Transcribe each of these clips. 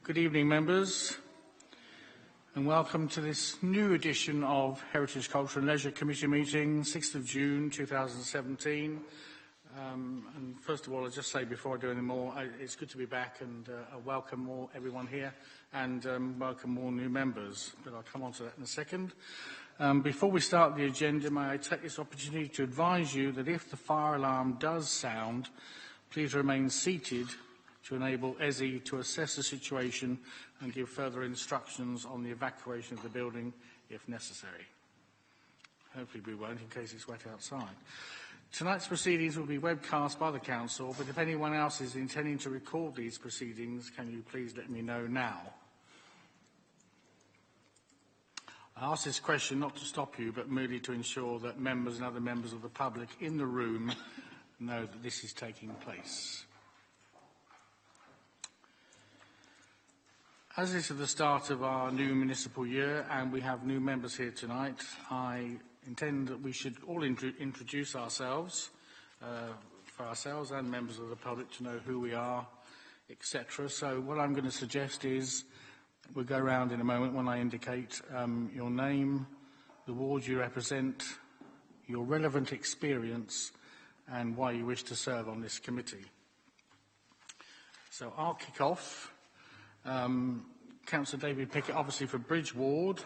Good evening, members, and welcome to this new edition of Heritage, Culture and Leisure Committee meeting, 6th of June 2017. And first of all, I'll just say before I do any more, it's good to be back and I welcome everyone here and welcome all new members, but I'll come on to that in a second. Before we start the agenda, may I take this opportunity to advise you that if the fire alarm does sound, please remain seated to enable ESI to assess the situation and give further instructions on the evacuation of the building if necessary. Hopefully we won't, in case it's wet outside. Tonight's proceedings will be webcast by the Council, but if anyone else is intending to record these proceedings, can you please let me know now? I ask this question not to stop you, but merely to ensure that members and other members of the public in the room know that this is taking place. As it's at the start of our new municipal year and we have new members here tonight, I intend that we should all introduce ourselves, for ourselves and members of the public to know who we are, etc. So what I'm going to suggest is we'll go around in a moment when I indicate your name, the ward you represent, your relevant experience and why you wish to serve on this committee. So I'll kick off. Councillor David Pickett, obviously for Bridge Ward.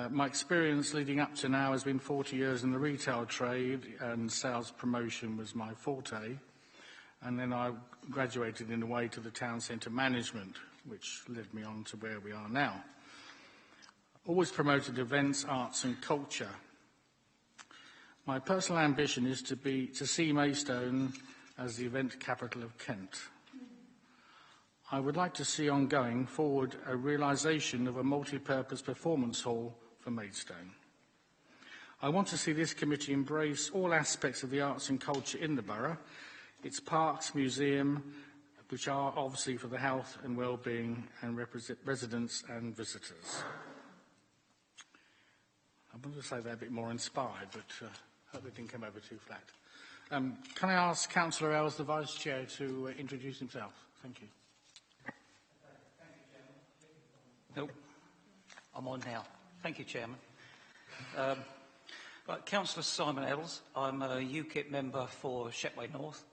My experience leading up to now has been 40 years in the retail trade and sales promotion was my forte. And then I graduated in a way to the town centre management, which led me on to where we are now. Always promoted events, arts and culture. My personal ambition is to see Maidstone as the event capital of Kent. I would like to see ongoing forward a realisation of a multi-purpose performance hall for Maidstone. I want to see this committee embrace all aspects of the arts and culture in the borough, its parks, museum, which are obviously for the health and well-being and residents and visitors. I want to say they're a bit more inspired, but hope it didn't come over too flat. Can I ask Councillor Ells, the Vice Chair, to introduce himself? Thank you. Nope, I'm on now. Thank you, Chairman. Right, Councillor Simon Ells. I'm a UKIP member for Shetway North.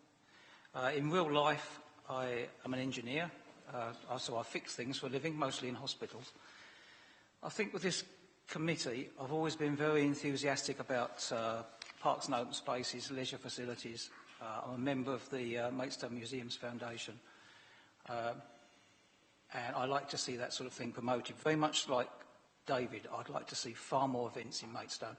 In real life, I am an engineer, so I fix things for a living, mostly in hospitals. I think with this committee, I've always been very enthusiastic about parks and open spaces, leisure facilities. I'm a member of the Maidstone Museums Foundation. And I like to see that sort of thing promoted. Very much like David, I'd like to see far more events in Maidstone,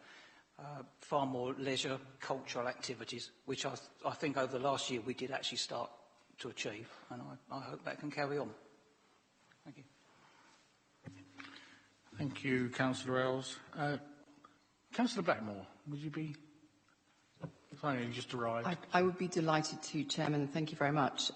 far more leisure, cultural activities, which I think over the last year we did actually start to achieve, and I hope that can carry on. Thank you. Thank you, Councillor Ells. Councillor Blackmore, would you be... Finally, you just arrived. I would be delighted to, Chairman. Thank you very much.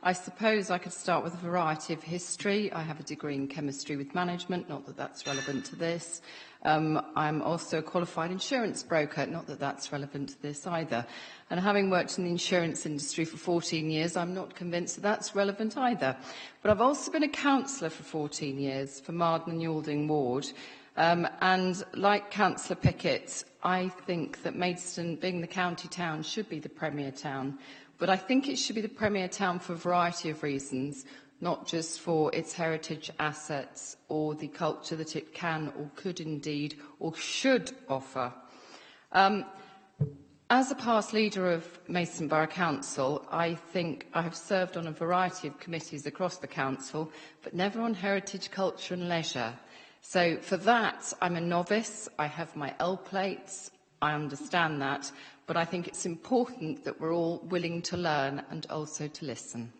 I suppose I could start with a variety of history. I have a degree in chemistry with management, not that that's relevant to this. I'm also a qualified insurance broker, not that that's relevant to this either. And having worked in the insurance industry for 14 years, I'm not convinced that that's relevant either. But I've also been a councillor for 14 years for Marden and Yalding Ward. And like Councillor Pickett, I think that Maidstone, being the county town, should be the premier town. But I think it should be the premier town for a variety of reasons, not just for its heritage assets or the culture that it can or could indeed or should offer. As a past leader of Maidstone Borough Council, I think I have served on a variety of committees across the council, but never on heritage, culture and leisure. So for that, I'm a novice. I have my L plates. I understand that. But I think it's important that we're all willing to learn and also to listen.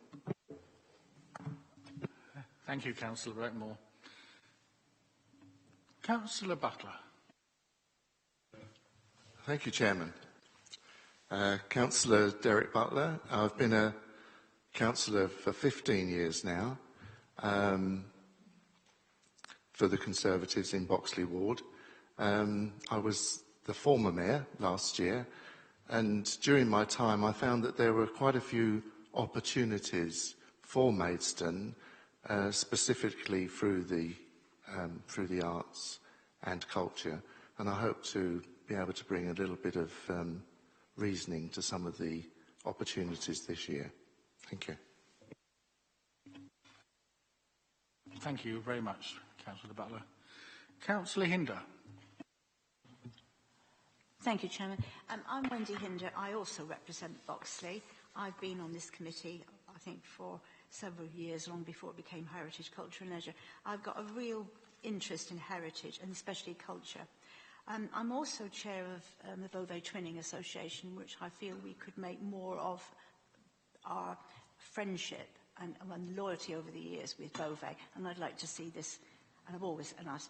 Thank you, Councillor Blackmore. Councillor Butler. Thank you, Chairman. Councillor Derek Butler. I've been a councillor for 15 years now. For the Conservatives in Boxley Ward. I was the former mayor last year, and during my time I found that there were quite a few opportunities for Maidstone specifically through the arts and culture. And I hope to be able to bring a little bit of reasoning to some of the opportunities this year. Thank you. Thank you very much, Councillor Butler. Councillor Hinder. Thank you, Chairman. I'm Wendy Hinder. I also represent Boxley. I've been on this committee, I think, for several years, long before it became Heritage, Culture and Leisure. I've got a real interest in heritage and especially culture. I'm also chair of the Beauvais Twinning Association, which I feel we could make more of our friendship and loyalty over the years with Beauvais. And I'd like to see this, and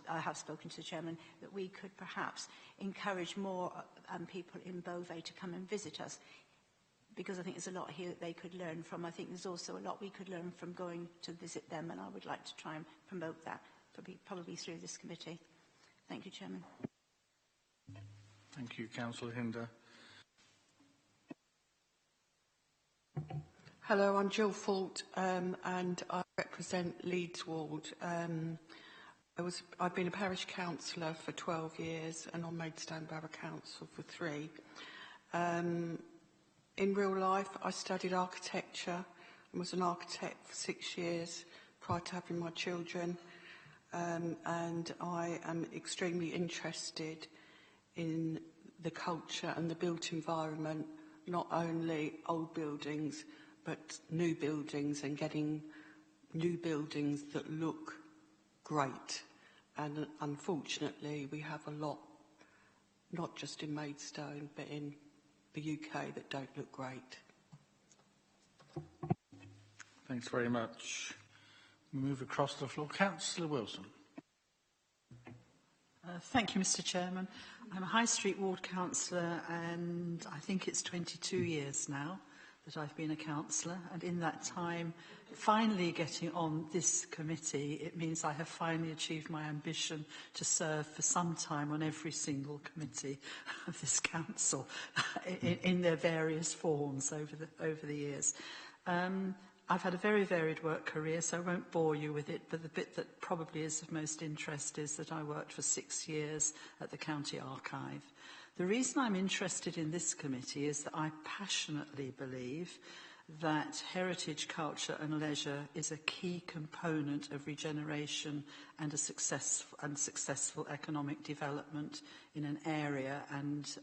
I have spoken to the chairman, that we could perhaps encourage more people in Beauvais to come and visit us, because I think there's a lot here that they could learn from. I think there's also a lot we could learn from going to visit them, and I would like to try and promote that, probably through this committee. Thank you, Chairman. Thank you, Councillor Hinder. Hello, I'm Jill Fault, and I represent Leeds Ward. I've been a parish councillor for 12 years and on Maidstone Borough Council for 3. In real life, I studied architecture and was an architect for 6 years prior to having my children. And I am extremely interested in the culture and the built environment, not only old buildings, but new buildings, and getting new buildings that look great. And unfortunately, we have a lot, not just in Maidstone, but in the UK, that don't look great. Thanks very much. We move across the floor. Councillor Wilson. Thank you, Mr. Chairman. I'm a High Street Ward councillor, and I think it's 22 years now that I've been a councillor. And in that time, finally getting on this committee, it means I have finally achieved my ambition to serve for some time on every single committee of this council in their various forms over the years. I've had a very varied work career, so I won't bore you with it, but the bit that probably is of most interest is that I worked for 6 years at the County Archive. The reason I'm interested in this committee is that I passionately believe that heritage, culture and leisure is a key component of regeneration and a successful economic development in an area, and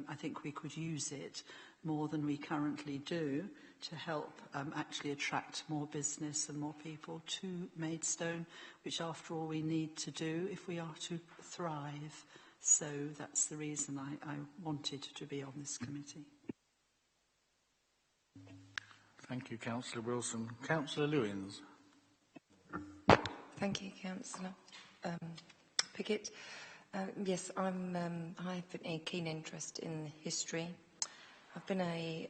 I think we could use it more than we currently do to help actually attract more business and more people to Maidstone, which after all we need to do if we are to thrive. So that's the reason I wanted to be on this committee. Thank you, Councillor Wilson. Councillor Lewins. Thank you, Councillor Pickett. Yes, I have a keen interest in history. I've been a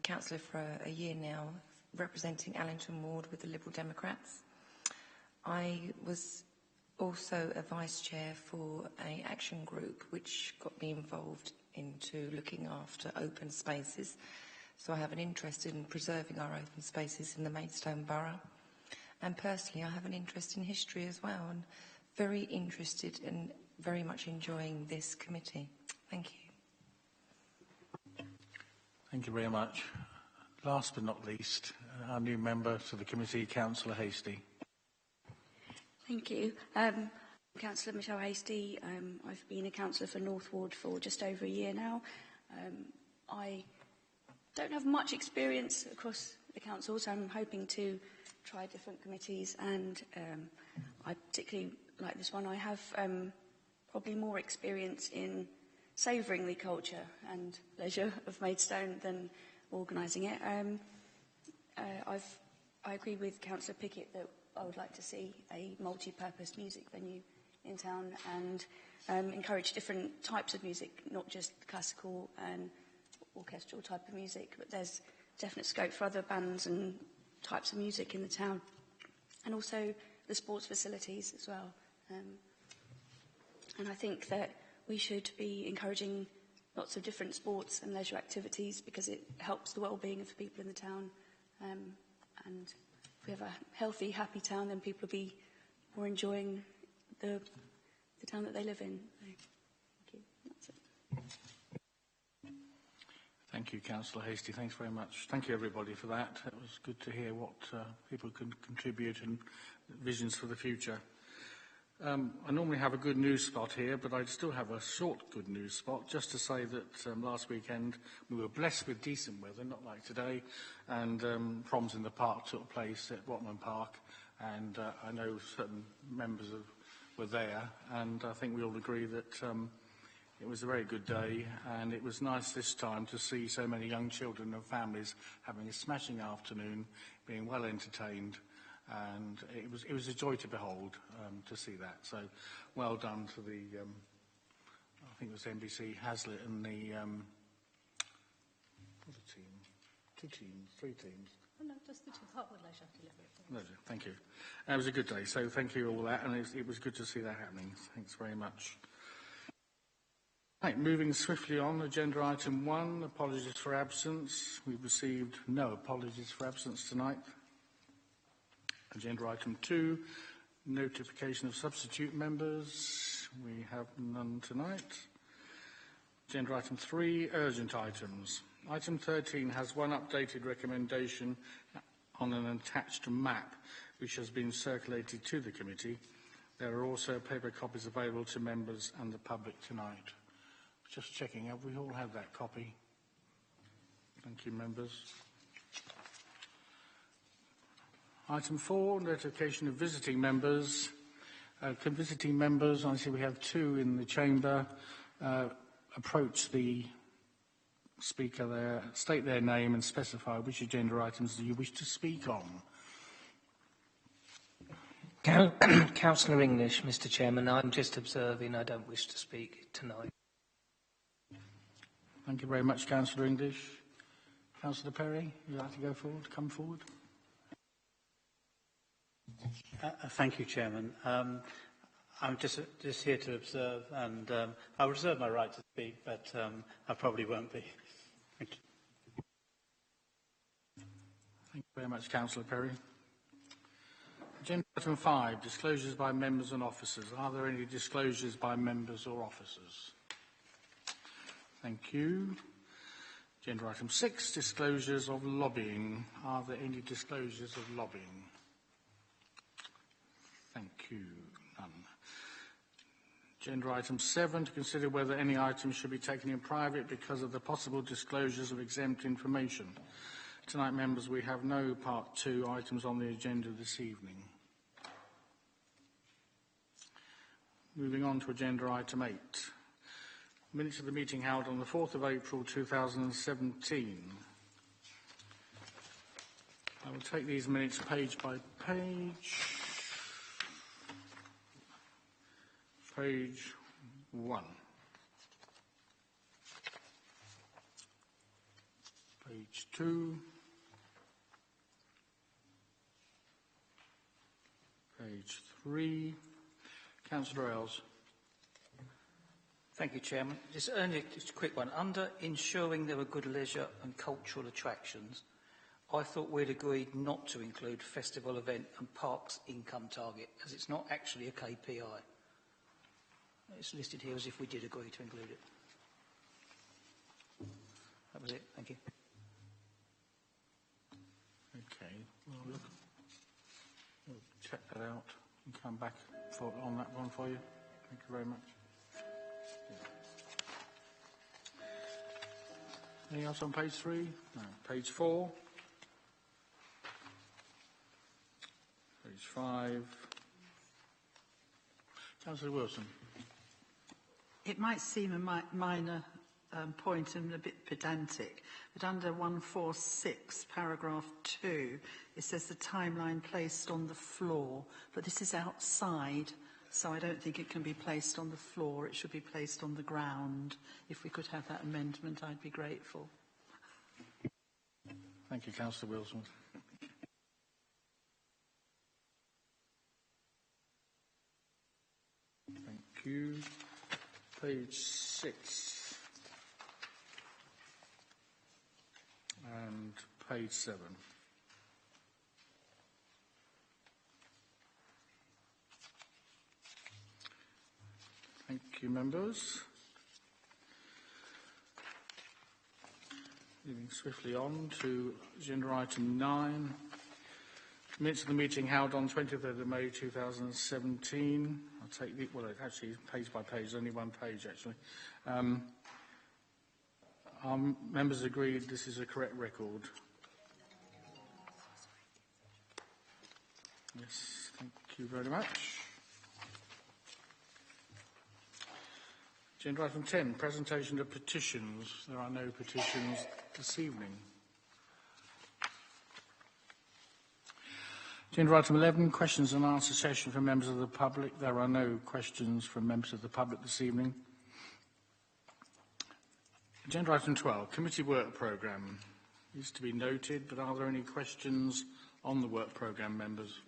councillor for a year now, representing Allington Ward with the Liberal Democrats. I was also a vice chair for an action group which got me involved into looking after open spaces. So I have an interest in preserving our open spaces in the Maidstone Borough. And personally, I have an interest in history as well, and very interested and very much enjoying this committee. Thank you. Thank you very much. Last but not least, our new member to the committee, Councillor Hastie. Thank you. Councillor Michelle Hastie. I've been a councillor for North Ward for just over a year now. I don't have much experience across the council, so I'm hoping to try different committees, and I particularly like this one. I have probably more experience in savouring the culture and leisure of Maidstone than organising it. I agree with Councillor Pickett that I would like to see a multi-purpose music venue in town and encourage different types of music, not just classical and orchestral type of music, but there's definite scope for other bands and types of music in the town. And also the sports facilities as well. And I think that we should be encouraging lots of different sports and leisure activities because it helps the well-being of the people in the town. And if we have a healthy, happy town, then people will be more enjoying the town that they live in. So, thank you. That's it. Thank you, Councillor Hastie. Thanks very much. Thank you, everybody, for that. It was good to hear what people can contribute and visions for the future. I normally have a good news spot here, but I still have a short good news spot, just to say that last weekend we were blessed with decent weather, not like today, and proms in the park took place at Watman Park, and I know certain members were there, and I think we all agree that it was a very good day, and it was nice this time to see so many young children and families having a smashing afternoon, being well entertained, and it was a joy to behold, to see that. So well done to the, I think it was NBC Hazlitt and the, what a team? 2 teams, 3 teams. Oh, no, just the two. Hartwood Leisure Delivery. No, thank you. It was a good day, so thank you all that, and it was good to see that happening. Thanks very much. Right, moving swiftly on, agenda item 1, apologies for absence. We've received no apologies for absence tonight. Agenda item 2, notification of substitute members. We have none tonight. Agenda item 3, urgent items. Item 13 has one updated recommendation on an attached map which has been circulated to the committee. There are also paper copies available to members and the public tonight. Just checking, have we all had that copy? Thank you, members. Item 4, notification of visiting members. Can visiting members, I see we have 2 in the chamber, approach the speaker there, state their name and specify which agenda items do you wish to speak on. Councillor English, Mr Chairman, I'm just observing, I don't wish to speak tonight. Thank you very much, Councillor English. Councillor Perry, would you like to go forward, come forward? Thank you, Chairman. I'm just here to observe, and I'll reserve my right to speak, but I probably won't be. Thank you. Thank you very much, Councillor Perry. Agenda item 5, disclosures by members and officers. Are there any disclosures by members or officers? Thank you. Agenda item 6, disclosures of lobbying. Are there any disclosures of lobbying? Thank you. None. Agenda item 7, to consider whether any items should be taken in private because of the possible disclosures of exempt information. Tonight, members, we have no part 2 items on the agenda this evening. Moving on to agenda item 8. Minutes of the meeting held on the 4th of April 2017. I will take these minutes page by page. Page 1. Page 2. Page 3. Councillor Ells. Thank you, Chairman. Just only just a quick one. Under ensuring there were good leisure and cultural attractions, I thought we'd agreed not to include festival event and parks income target, as it's not actually a KPI. It's listed here as if we did agree to include it. That was it. Thank you. Okay. We'll check that out and come back on that one for you. Thank you very much. Anything else on page 3? No. Page 4. Page 5. Councillor Wilson. It might seem a minor point and a bit pedantic, but under 146, paragraph 2, it says the timeline placed on the floor, but this is outside, so I don't think it can be placed on the floor. It should be placed on the ground. If we could have that amendment, I'd be grateful. Thank you, Councillor Wilson. Thank you. Page 6 and page 7. you, members. Moving swiftly on to agenda item 9. Minutes of the meeting held on 23rd of May 2017. I'll take the, well, actually, page by page, only one page, actually. Our members agreed this is a correct record. Yes, thank you very much. Agenda item 10, presentation of petitions. There are no petitions this evening. Agenda item 11, questions and answer session for members of the public. There are no questions from members of the public this evening. Agenda item 12, committee work programme. Needs to be noted, but are there any questions on the work programme, members?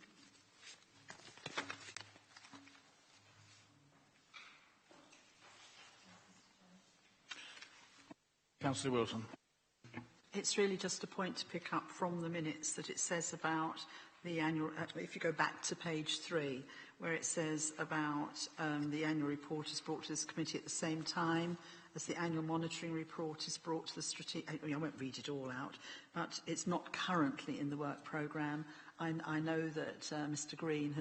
Councillor Wilson. It's really just a point to pick up from the minutes that it says about the annual, if you go back to page 3, where it says about the annual report is brought to this committee at the same time as the annual monitoring report is brought to the strategic. I won't read it all out, but it's not currently in the work programme. I know that Mr Green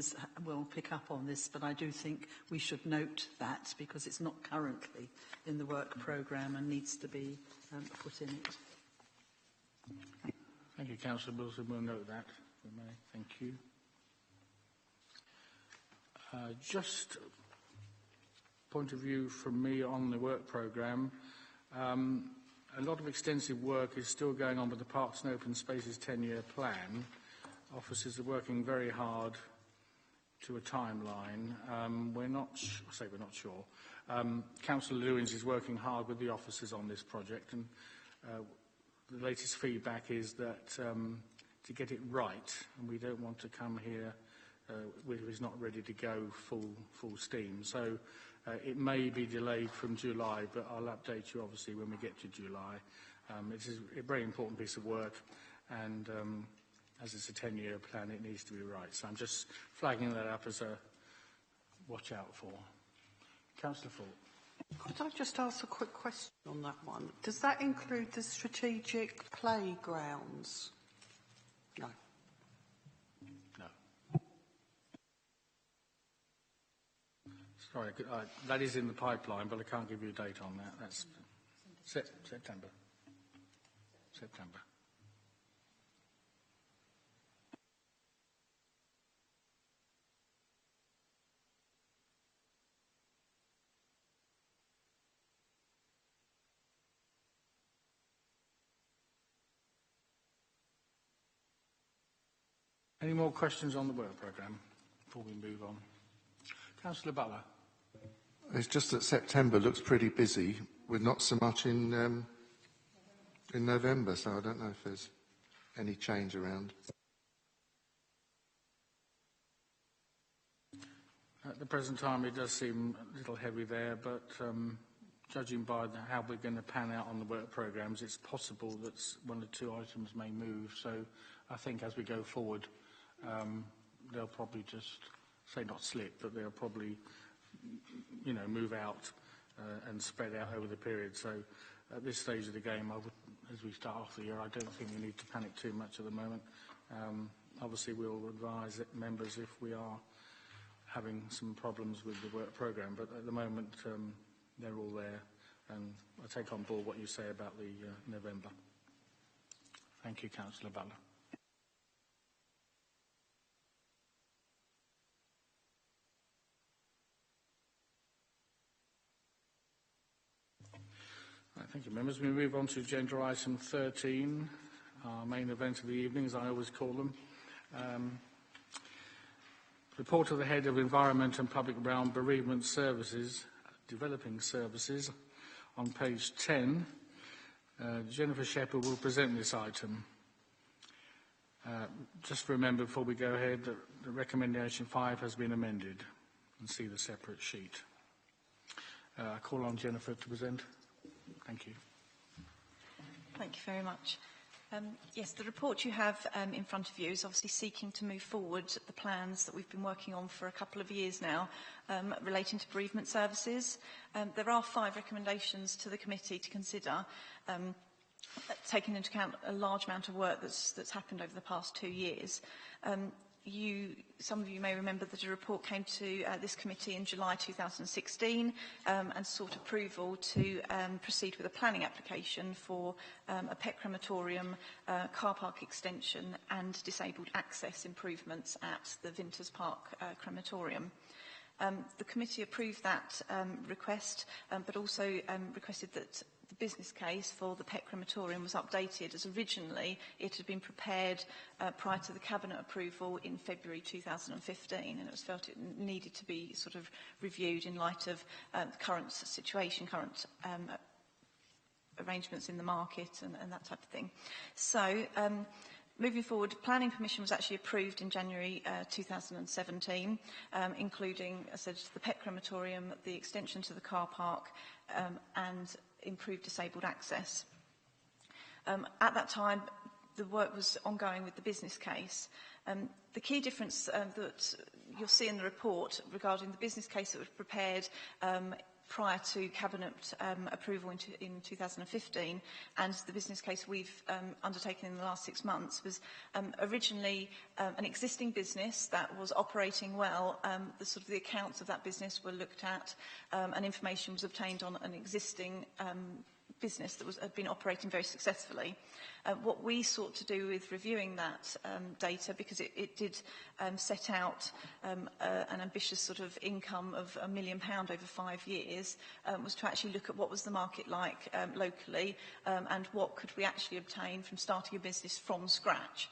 will pick up on this, but I do think we should note that because it's not currently in the work programme and needs to be put in it. Thank you, Councillor Wilson. We'll note that. We may. Thank you. Just a point of view from me on the work programme. A lot of extensive work is still going on with the Parks and Open Spaces 10-year plan. Officers are working very hard to a timeline. We're not sure. Councillor Lewins is working hard with the officers on this project, and the latest feedback is that to get it right, and we don't want to come here with who's not ready to go full steam. So it may be delayed from July, but I'll update you obviously when we get to July. It's a very important piece of work, and as it's a 10-year plan, it needs to be right. So I'm just flagging that up as a watch out for. Councillor Ford. Could I just ask a quick question on that one? Does that include the strategic playgrounds? No. No. Sorry, that is in the pipeline, but I can't give you a date on that. That's September. September. Any more questions on the work programme before we move on? Councillor Butler. It's just that September looks pretty busy, with not so much in November, so I don't know if there's any change around. At the present time, it does seem a little heavy there, but judging by how we're going to pan out on the work programmes, it's possible that one or two items may move. So I think as we go forward, they'll probably just, say not slip, but they'll probably, move out and spread out over the period. So at this stage of the game, as we start off the year, I don't think we need to panic too much at the moment. Obviously, we'll advise members if we are having some problems with the work programme, but at the moment, they're all there, and I take on board what you say about the November. Thank you, Councillor Butler. Right, thank you, members. We move on to agenda item 13, our main event of the evening, as I always call them. Report of the Head of Environment and Public Realm Bereavement Services, Developing Services, on page 10. Jennifer Shepherd will present this item. Just remember before we go ahead that the recommendation 5 has been amended, and see the separate sheet. I call on Jennifer to present. Thank you. Thank you very much. Yes, the report you have in front of you is obviously seeking to move forward the plans that we've been working on for a couple of years now relating to bereavement services. There are 5 recommendations to the committee to consider, taking into account a large amount of work that's happened over the past 2 years. Some of you may remember that a report came to this committee in July 2016 and sought approval to proceed with a planning application for a pet crematorium, car park extension and disabled access improvements at the Vinters Park crematorium. The committee approved that request, but also requested that the business case for the pet crematorium was updated, as originally it had been prepared prior to the cabinet approval in February 2015, and it was felt it needed to be sort of reviewed in light of the current situation, current arrangements in the market and that type of thing. So moving forward, planning permission was actually approved in January 2017, including, as I said, the pet crematorium, the extension to the car park, and improved disabled access. At that time, the work was ongoing with the business case. The key difference that you'll see in the report regarding the business case that was prepared prior to cabinet approval in 2015 and the business case we've undertaken in the last 6 months was originally an existing business that was operating well. The accounts of that business were looked at and information was obtained on an existing business that had been operating very successfully. What we sought to do with reviewing that data, because it did set out an ambitious sort of income of £1 million over 5 years, was to actually look at what was the market like locally and what could we actually obtain from starting a business from scratch.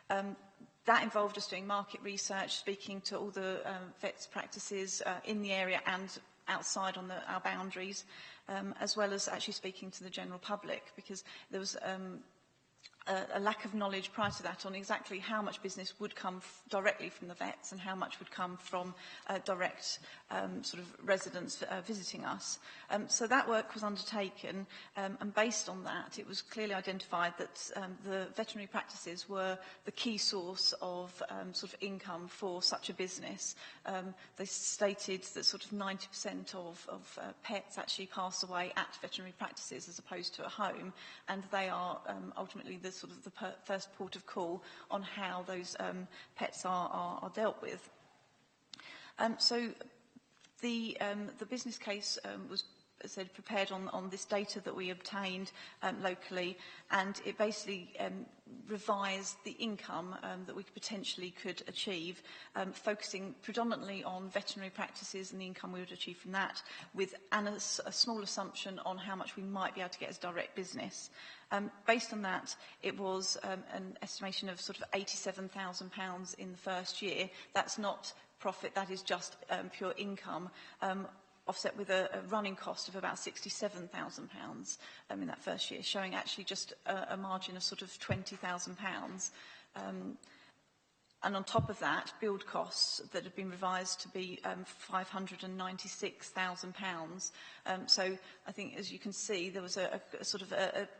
That involved us doing market research, speaking to all the vets practices in the area and outside on our boundaries, as well as actually speaking to the general public, because there was a lack of knowledge prior to that on exactly how much business would come directly from the vets and how much would come from direct sort of residents visiting us. So that work was undertaken, and based on that, it was clearly identified that the veterinary practices were the key source of sort of income for such a business. They stated that sort of 90% of pets actually pass away at veterinary practices as opposed to at home, and they are ultimately the sort of the first port of call on how those pets are dealt with. So the business case was, as I said, prepared on this data that we obtained locally, and it basically revised the income that we potentially could achieve, focusing predominantly on veterinary practices and the income we would achieve from that, with a small assumption on how much we might be able to get as direct business. Based on that, it was an estimation of sort of £87,000 in the first year. That's not profit, that is just pure income, offset with a running cost of about £67,000 in that first year, showing actually just a margin of sort of £20,000. And on top of that, build costs that have been revised to be £596,000. So I think, as you can see, there was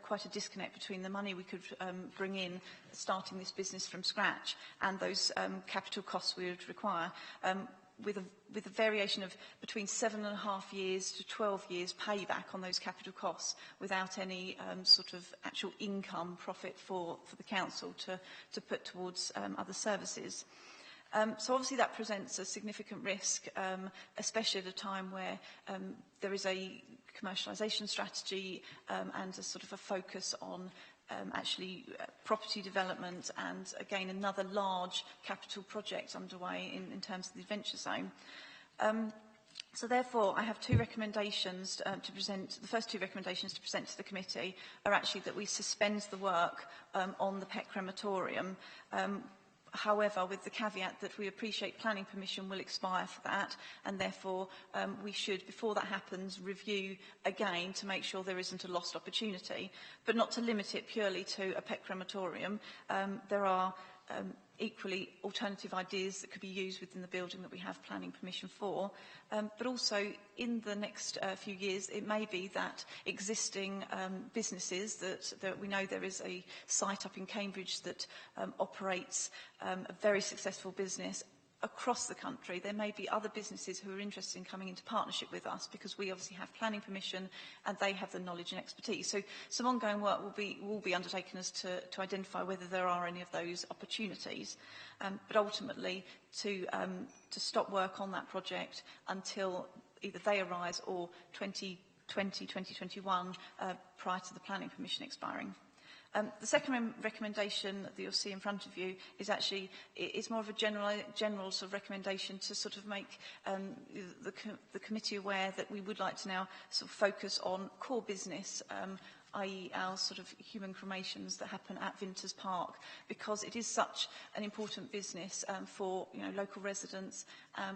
quite a disconnect between the money we could bring in starting this business from scratch and those capital costs we would require. With a variation of between 7.5 years to 12 years payback on those capital costs without any sort of actual income profit for the council to put towards other services. So obviously that presents a significant risk, especially at a time where there is a commercialisation strategy and a sort of a focus on property development and, again, another large capital project underway in terms of the Adventure Zone. So therefore, I have 2 recommendations to present. The first 2 recommendations to present to the committee are actually that we suspend the work on the pet crematorium. However, with the caveat that we appreciate planning permission will expire for that, and therefore we should, before that happens, review again to make sure there isn't a lost opportunity, but not to limit it purely to a pet crematorium. There are equally alternative ideas that could be used within the building that we have planning permission for. But also in the next few years, it may be that existing businesses that we know there is a site up in Cambridge that operates a very successful business across the country. There may be other businesses who are interested in coming into partnership with us because we obviously have planning permission and they have the knowledge and expertise. So some ongoing work will be undertaken as to identify whether there are any of those opportunities. But ultimately, to stop work on that project until either they arise or 2020, 2021, prior to the planning permission expiring. The second recommendation that you'll see in front of you is actually, it's more of a general sort of recommendation to sort of make the committee aware that we would like to now sort of focus on core business, i.e. our sort of human cremations that happen at Vinters Park, because it is such an important business for local residents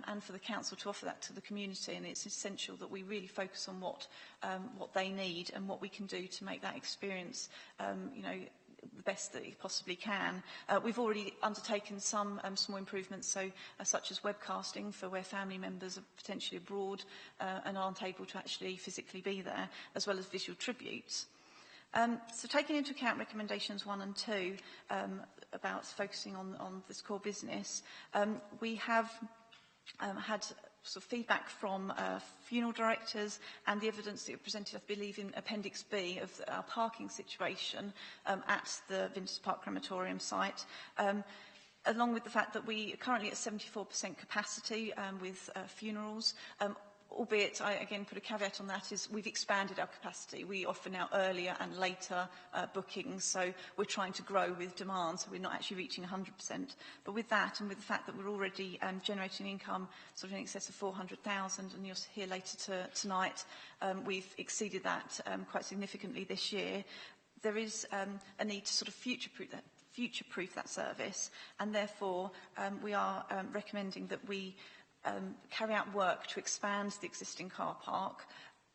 and for the council to offer that to the community, and it's essential that we really focus on what they need and what we can do to make that experience the best that it possibly can. We've already undertaken some small improvements, such as webcasting for where family members are potentially abroad and aren't able to actually physically be there, as well as visual tributes. So taking into account recommendations 1 and 2 about focusing on this core business, we have had sort of feedback from funeral directors and the evidence that you presented, I believe, in Appendix B of our parking situation at the Vinters Park crematorium site. Along with the fact that we are currently at 74% capacity with funerals, albeit, I again put a caveat on that, is we've expanded our capacity. We offer now earlier and later bookings, so we're trying to grow with demand, so we're not actually reaching 100%. But with that, and with the fact that we're already generating income sort of in excess of 400,000, and you'll hear later tonight, we've exceeded that quite significantly this year. There is a need to sort of future-proof that service, and therefore we are recommending that we carry out work to expand the existing car park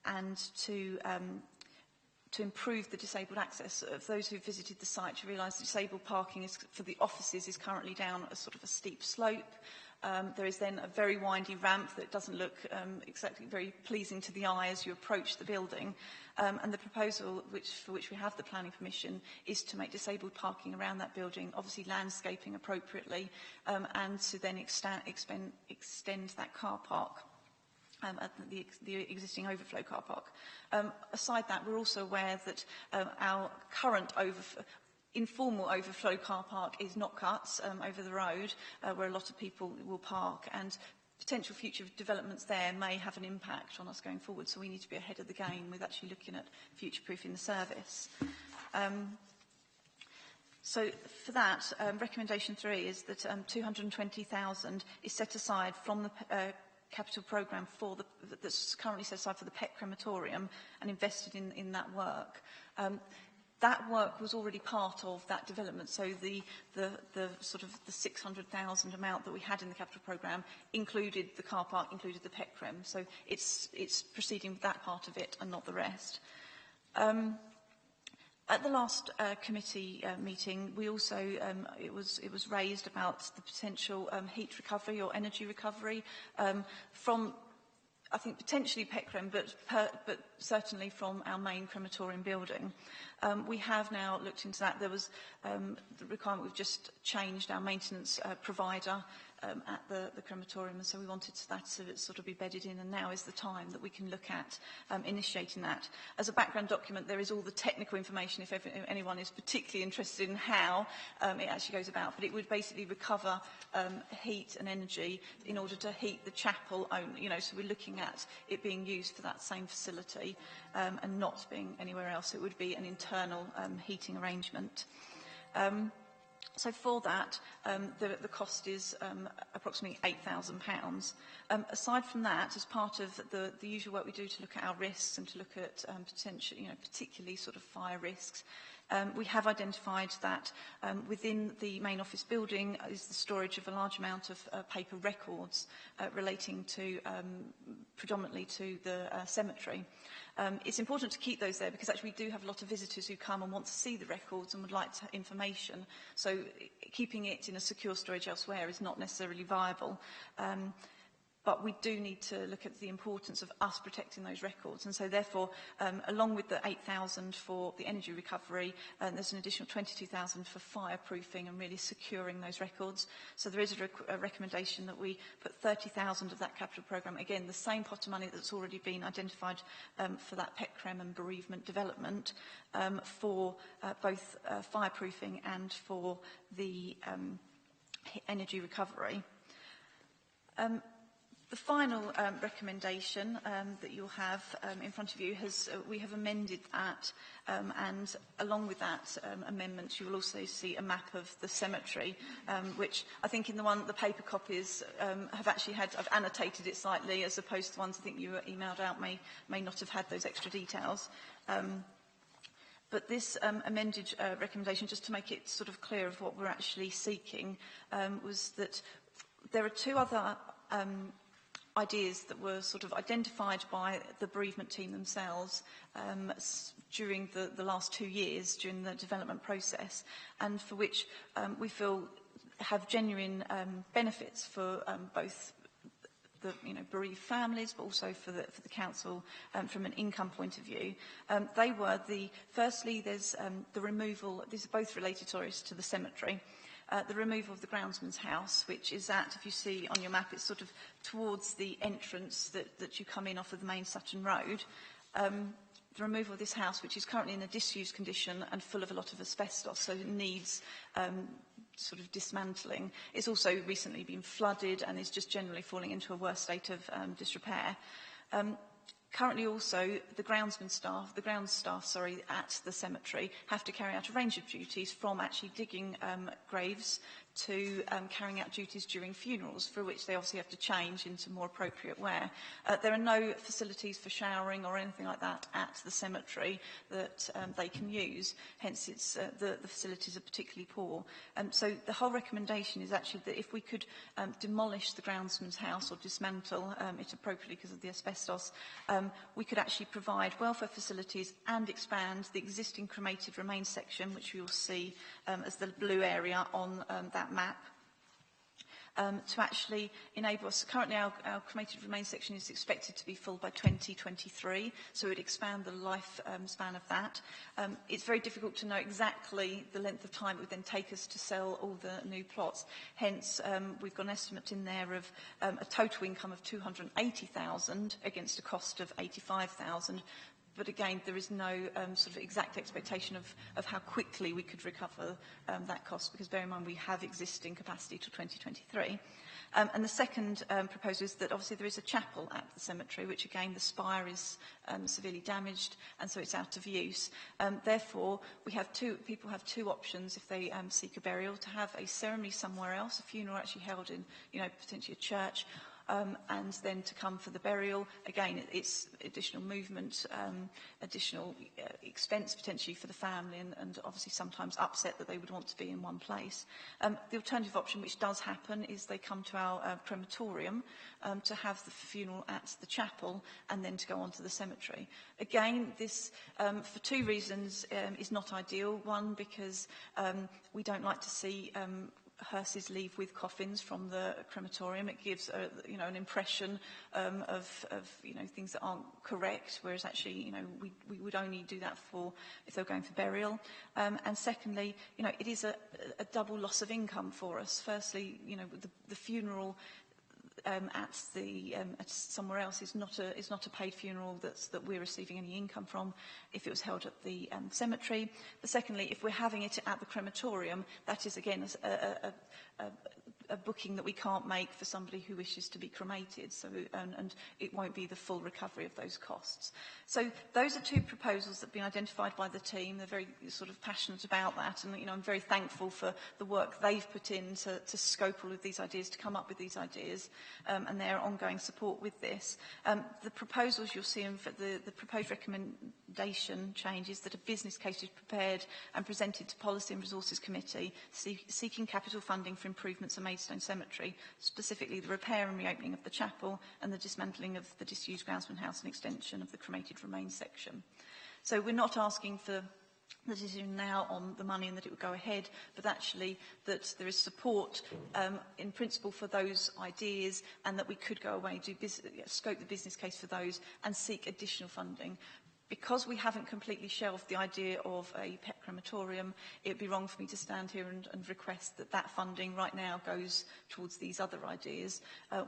and to improve the disabled access. Of those who visited the site, you realise disabled parking for the offices is currently down a sort of a steep slope. There is then a very windy ramp that doesn't look exactly very pleasing to the eye as you approach the building. And the proposal for which we have the planning permission is to make disabled parking around that building, obviously landscaping appropriately, and to then extend that car park at the existing overflow car park. Aside that, we're also aware that our current informal overflow car park is Knockcuts over the road, where a lot of people will park, and potential future developments there may have an impact on us going forward, so we need to be ahead of the game with actually looking at future-proofing the service. So for that, recommendation 3 is that 220,000 is set aside from the capital programme that's currently set aside for the Pet Crematorium and invested in that work. That work was already part of that development, so the sort of the 600,000 amount that we had in the capital programme included the car park, included the pet crem, so it's proceeding with that part of it and not the rest. At the last committee meeting, we also it was raised about the potential heat recovery or energy recovery from, I think, potentially pet crem, but certainly from our main crematorium building. We have now looked into that. There was the requirement, we've just changed our maintenance provider at the crematorium, and so we wanted that to sort of be bedded in, and now is the time that we can look at initiating that. As a background document, there is all the technical information if anyone is particularly interested in how it actually goes about, but it would basically recover heat and energy in order to heat the chapel only, so we're looking at it being used for that same facility and not being anywhere else. It would be an internal heating arrangement. So for that, the cost is approximately £8,000. Aside from that, as part of the usual work we do to look at our risks and to look at potential, particularly sort of fire risks, we have identified that within the main office building is the storage of a large amount of paper records relating to predominantly to the cemetery. It's important to keep those there because actually we do have a lot of visitors who come and want to see the records and would like information. So keeping it in a secure storage elsewhere is not necessarily viable. But we do need to look at the importance of us protecting those records. And so therefore, along with the 8,000 for the energy recovery, there's an additional 22,000 for fireproofing and really securing those records. So there is a recommendation that we put 30,000 of that capital programme, again, the same pot of money that's already been identified for that PECREM and bereavement development, for both fireproofing and for the energy recovery. The final recommendation that you'll have in front of you has, we have amended that, and along with that amendment you will also see a map of the cemetery, which I think in the paper copies have actually had, I've annotated it slightly as opposed to the ones I think you emailed out may not have had those extra details. But this amended recommendation, just to make it sort of clear of what we're actually seeking, was that there are two other ideas that were sort of identified by the bereavement team themselves during the last 2 years during the development process, and for which we feel have genuine benefits for both the bereaved families, but also for the council from an income point of view. They were firstly, there's the removal. These are both related to the cemetery. The removal of the groundsman's house, which is if you see on your map, it's sort of towards the entrance that you come in off of the main Sutton Road. The removal of this house, which is currently in a disused condition and full of a lot of asbestos, so it needs sort of dismantling. It's also recently been flooded and is just generally falling into a worse state of disrepair. Currently also, the grounds staff at the cemetery have to carry out a range of duties, from actually digging graves to carrying out duties during funerals, for which they obviously have to change into more appropriate wear. There are no facilities for showering or anything like that at the cemetery that they can use, hence the facilities are particularly poor. So the whole recommendation is actually that if we could demolish the groundsman's house or dismantle it appropriately because of the asbestos, we could actually provide welfare facilities and expand the existing cremated remains section, which you'll see as the blue area on that map, to actually enable us. Currently our cremated remains section is expected to be full by 2023, so it would expand the life span of that. It's very difficult to know exactly the length of time it would then take us to sell all the new plots. Hence, we've got an estimate in there of a total income of 280,000 against a cost of 85,000. But again, there is no sort of exact expectation of how quickly we could recover that cost, because bear in mind we have existing capacity till 2023. And the second proposal is that obviously there is a chapel at the cemetery, which again the spire is severely damaged, and so it's out of use. Therefore, people have two options if they seek a burial: to have a ceremony somewhere else, a funeral actually held in, potentially a church, and then to come for the burial. Again, it's additional movement, additional expense potentially for the family, and obviously sometimes upset that they would want to be in one place. The alternative option, which does happen, is they come to our crematorium to have the funeral at the chapel and then to go on to the cemetery. Again, this, for two reasons, is not ideal. One, because we don't like to see hearses leave with coffins from the crematorium. It gives an impression of things that aren't correct, whereas actually we would only do that if they're going for burial. And secondly, it is a double loss of income for us. Firstly, the funeral at somewhere else is not a paid funeral that we're receiving any income from if it was held at the cemetery. But secondly, if we're having it at the crematorium, that is again a booking that we can't make for somebody who wishes to be cremated. So and it won't be the full recovery of those costs. So those are two proposals that have been identified by the team. They're very sort of passionate about that, and I'm very thankful for the work they've put in to scope all of these ideas, to come up with these ideas. and their ongoing support with this. The proposals you'll see in the proposed recommendation changes that a business case is prepared and presented to Policy and Resources Committee seeking capital funding for improvements at Maidstone Cemetery, specifically the repair and reopening of the chapel and the dismantling of the disused Groundsman House and extension of the cremated remains section. So we're not asking for the decision now on the money and that it would go ahead, but actually that there is support in principle for those ideas and that we could go away and scope the business case for those and seek additional funding. Because we haven't completely shelved the idea of a pet crematorium, it would be wrong for me to stand here and request that that funding right now goes towards these other ideas.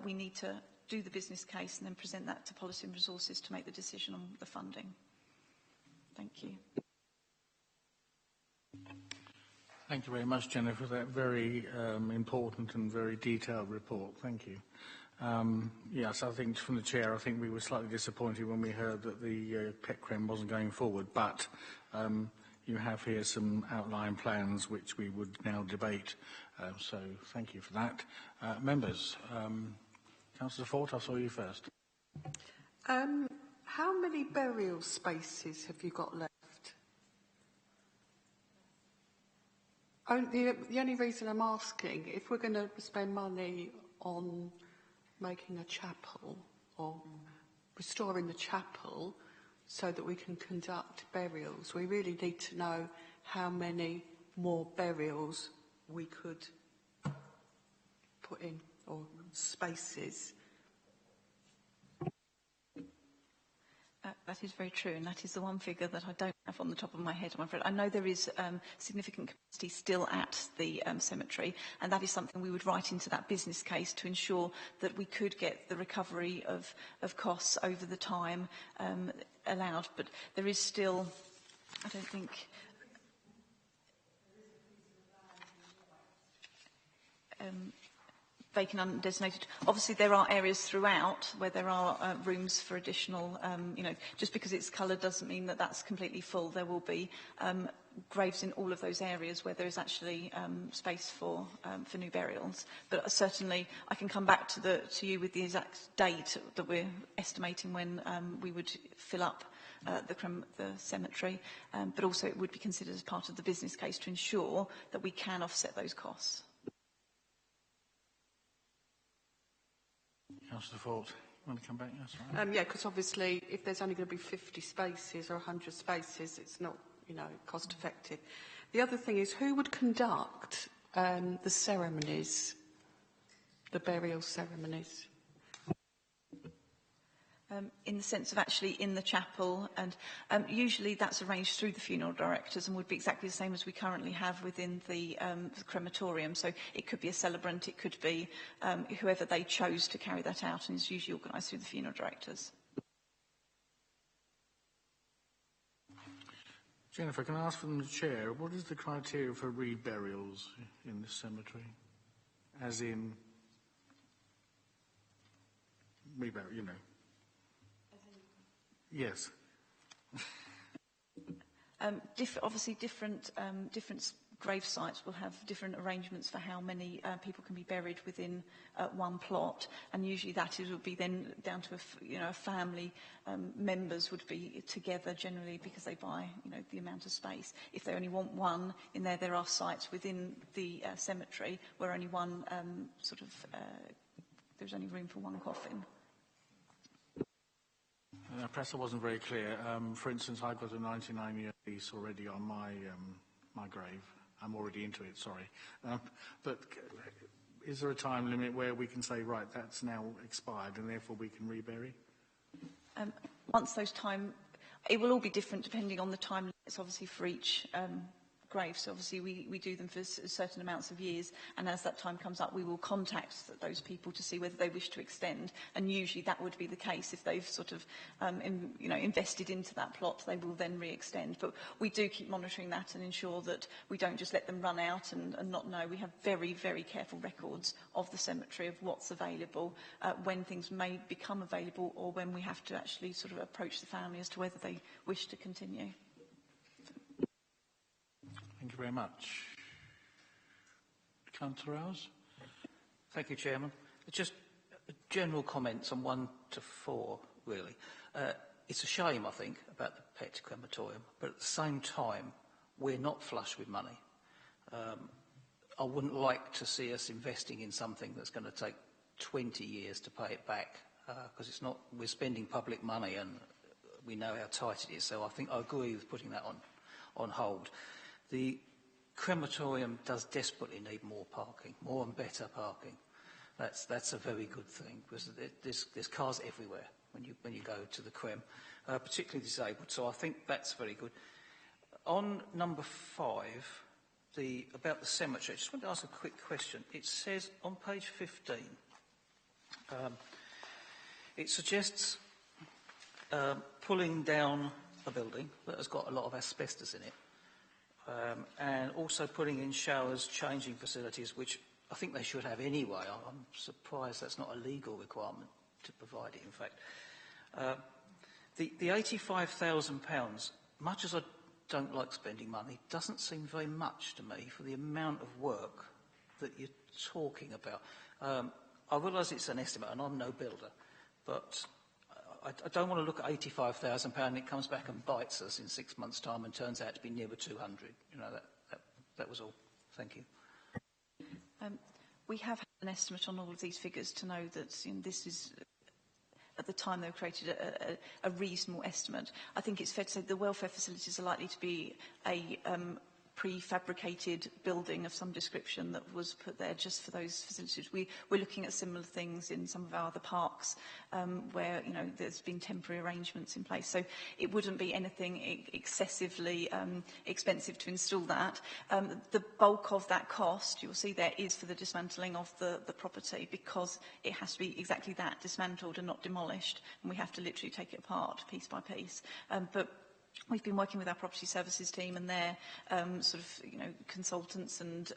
We need to do the business case and then present that to Policy and Resources to make the decision on the funding. Thank you. Thank you very much, Jennifer, for that very important and very detailed report. Thank you. Yes, I think from the chair, I think we were slightly disappointed when we heard that the pet crem wasn't going forward, but you have here some outline plans which we would now debate. So thank you for that. Members, Councillor Fort, I saw you first. How many burial spaces have you got left? The only reason I'm asking, if we're going to spend money on making a chapel or restoring the chapel so that we can conduct burials, we really need to know how many more burials we could put in, or spaces. That is very true, and that is the one figure that I don't have on the top of my head, I'm afraid. I know there is significant capacity still at the cemetery, and that is something we would write into that business case to ensure that we could get the recovery of costs over the time allowed. But there is still, I don't think... vacant undesignated. Obviously, there are areas throughout where there are rooms for additional, just because it's coloured doesn't mean that that's completely full. There will be graves in all of those areas where there is actually space for new burials. But certainly, I can come back to you with the exact date that we're estimating when we would fill up the cemetery. But also, it would be considered as part of the business case to ensure that we can offset those costs. Councillor Fort, you want to come back? Yes, right. Yeah, because obviously, if there's only going to be 50 spaces or 100 spaces, it's not, cost effective. The other thing is, who would conduct the ceremonies, the burial ceremonies? In the sense of actually in the chapel, and usually that's arranged through the funeral directors and would be exactly the same as we currently have within the crematorium. So it could be a celebrant, it could be whoever they chose to carry that out, and it's usually organised through the funeral directors. Jennifer, can I ask from the chair, what is the criteria for reburials in this cemetery? As in, reburial, Yes. Obviously, different grave sites will have different arrangements for how many people can be buried within one plot, and usually that would be then down to a family. Members would be together generally because they buy the amount of space. If they only want one in there, there are sites within the cemetery where only one there's only room for one coffin. Perhaps I wasn't very clear. For instance, I've got a 99-year lease already on my grave. I'm already into it, sorry. But is there a time limit where we can say, right, that's now expired and therefore we can rebury? Once those it will all be different depending on the time limits, obviously, for each grave. So obviously we do them for certain amounts of years, and as that time comes up we will contact those people to see whether they wish to extend, and usually that would be the case. If they've invested into that plot, they will then re-extend. But we do keep monitoring that and ensure that we don't just let them run out and not know. We have very, very careful records of the cemetery, of what's available, when things may become available, or when we have to actually approach the family as to whether they wish to continue. Thank you very much. Councillor Rowse? Thank you, Chairman. Just general comments on 1 to 4, really. It's a shame, I think, about the pet crematorium, but at the same time, we're not flush with money. I wouldn't like to see us investing in something that's going to take 20 years to pay it back, because it's not, we're spending public money and we know how tight it is. So I think I agree with putting that on hold. The crematorium does desperately need more parking, more and better parking. That's a very good thing, because there's cars everywhere when you go to the crem, particularly disabled. So I think that's very good. On number 5, about the cemetery, I just want to ask a quick question. It says on page 15, it suggests pulling down a building that has got a lot of asbestos in it, and also putting in showers, changing facilities, which I think they should have anyway. I'm surprised that's not a legal requirement to provide it, in fact. The £85,000, much as I don't like spending money, doesn't seem very much to me for the amount of work that you're talking about. I realise it's an estimate, and I'm no builder, but I don't want to look at £85,000 and it comes back and bites us in 6 months' time and turns out to be nearer 200. You know, that was all. Thank you. We have had an estimate on all of these figures to know that this is, at the time they were created, a reasonable estimate. I think it's fair to say the welfare facilities are likely to be a prefabricated building of some description that was put there just for those facilities. We're looking at similar things in some of our other parks where, there's been temporary arrangements in place. So it wouldn't be anything excessively expensive to install that. The bulk of that cost, you'll see there, is for the dismantling of the property, because it has to be exactly that, dismantled and not demolished. And we have to literally take it apart piece by piece. But we've been working with our property services team and their consultants and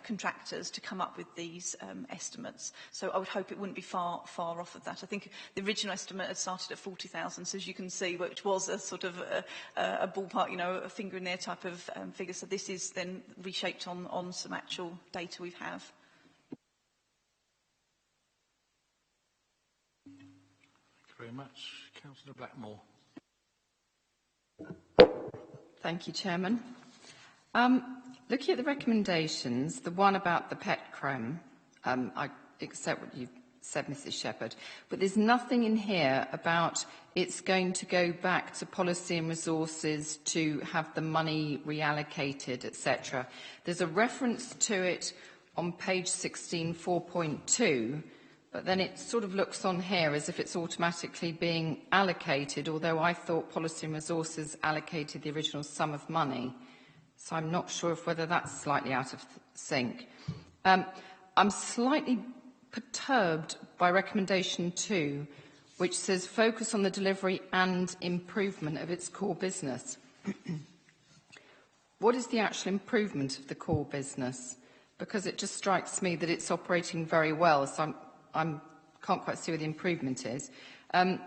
contractors to come up with these estimates. So I would hope it wouldn't be far off of that. I think the original estimate had started at 40,000, so as you can see, which was a sort of a ballpark, a finger in there type of figure. So this is then reshaped on some actual data we have. Thank you very much. Councillor Blackmore. Thank you, Chairman. Looking at the recommendations, the one about the pet creme, I accept what you've said, Mrs. Shepherd, but there's nothing in here about it's going to go back to policy and resources to have the money reallocated, etc. There's a reference to it on page 16, 4.2, but then it sort of looks on here as if it's automatically being allocated, although I thought Policy and Resources allocated the original sum of money. So I'm not sure whether that's slightly out of sync. I'm slightly perturbed by recommendation 2, which says focus on the delivery and improvement of its core business. What is the actual improvement of the core business? Because it just strikes me that it's operating very well, so I can't quite see where the improvement is. And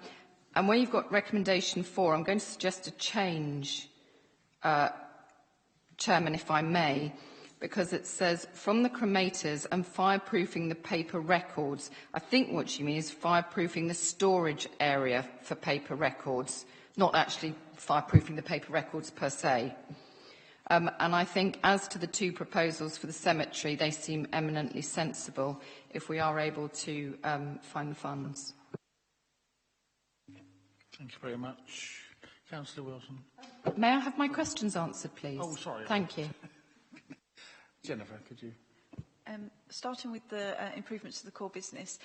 where you've got recommendation 4, I'm going to suggest a change, Chairman, if I may, because it says, from the cremators and fireproofing the paper records. I think what you mean is fireproofing the storage area for paper records, not actually fireproofing the paper records per se. And I think as to the 2 proposals for the cemetery, they seem eminently sensible if we are able to find the funds. Thank you very much. Councillor Wilson. May I have my questions answered, please? Oh, sorry. Thank you. Jennifer, could you? Starting with the improvements to the core business,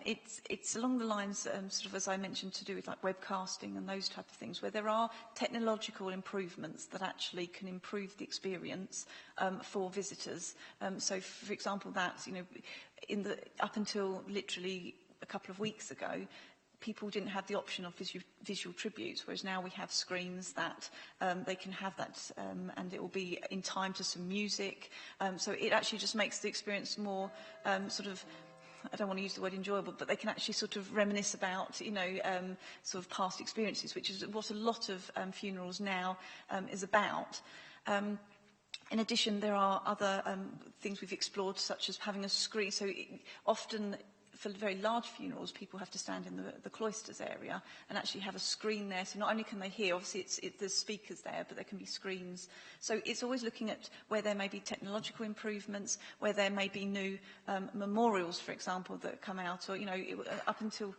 it's along the lines, sort of as I mentioned, to do with like webcasting and those type of things, where there are technological improvements that actually can improve the experience for visitors. So, for example, that up until literally a couple of weeks ago, people didn't have the option of visual tributes, whereas now we have screens that they can have that, and it will be in time to some music. So it actually just makes the experience more sort of, I don't want to use the word enjoyable, but they can actually sort of reminisce about, sort of past experiences, which is what a lot of funerals now is about. In addition, there are other things we've explored, such as having a screen. So often for very large funerals, people have to stand in the cloisters area and actually have a screen there. So not only can they hear, obviously there's speakers there, but there can be screens. So it's always looking at where there may be technological improvements, where there may be new memorials, for example, that come out, or, up until,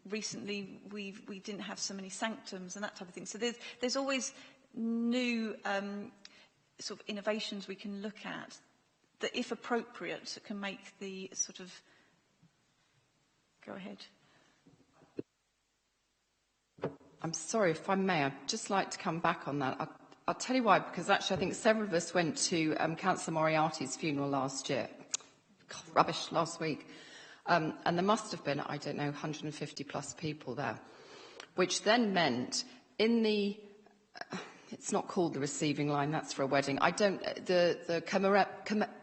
recently we didn't have so many sanctums and that type of thing. So there's always new sort of innovations we can look at that, if appropriate, can make the sort of... Go ahead. I'm sorry, if I may, I'd just like to come back on that. I'll tell you why, because actually I think several of us went to Councillor Moriarty's funeral last year. God, rubbish, last week. And there must have been, I don't know, 150 plus people there, which then meant in the... it's not called the receiving line, that's for a wedding. The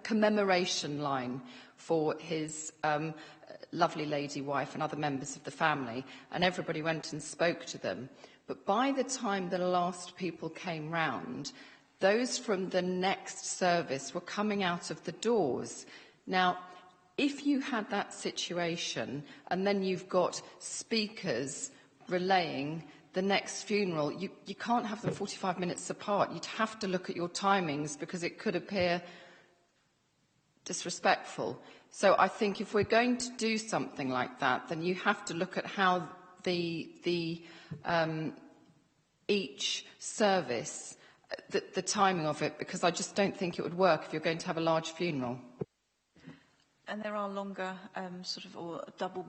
commemoration line for his lovely lady wife and other members of the family, and everybody went and spoke to them. But by the time the last people came round, those from the next service were coming out of the doors. Now, if you had that situation, and then you've got speakers relaying the next funeral, you can't have them 45 minutes apart. You'd have to look at your timings because it could appear disrespectful. So I think if we're going to do something like that, then you have to look at how each service, the timing of it, because I just don't think it would work if you're going to have a large funeral. And there are longer or double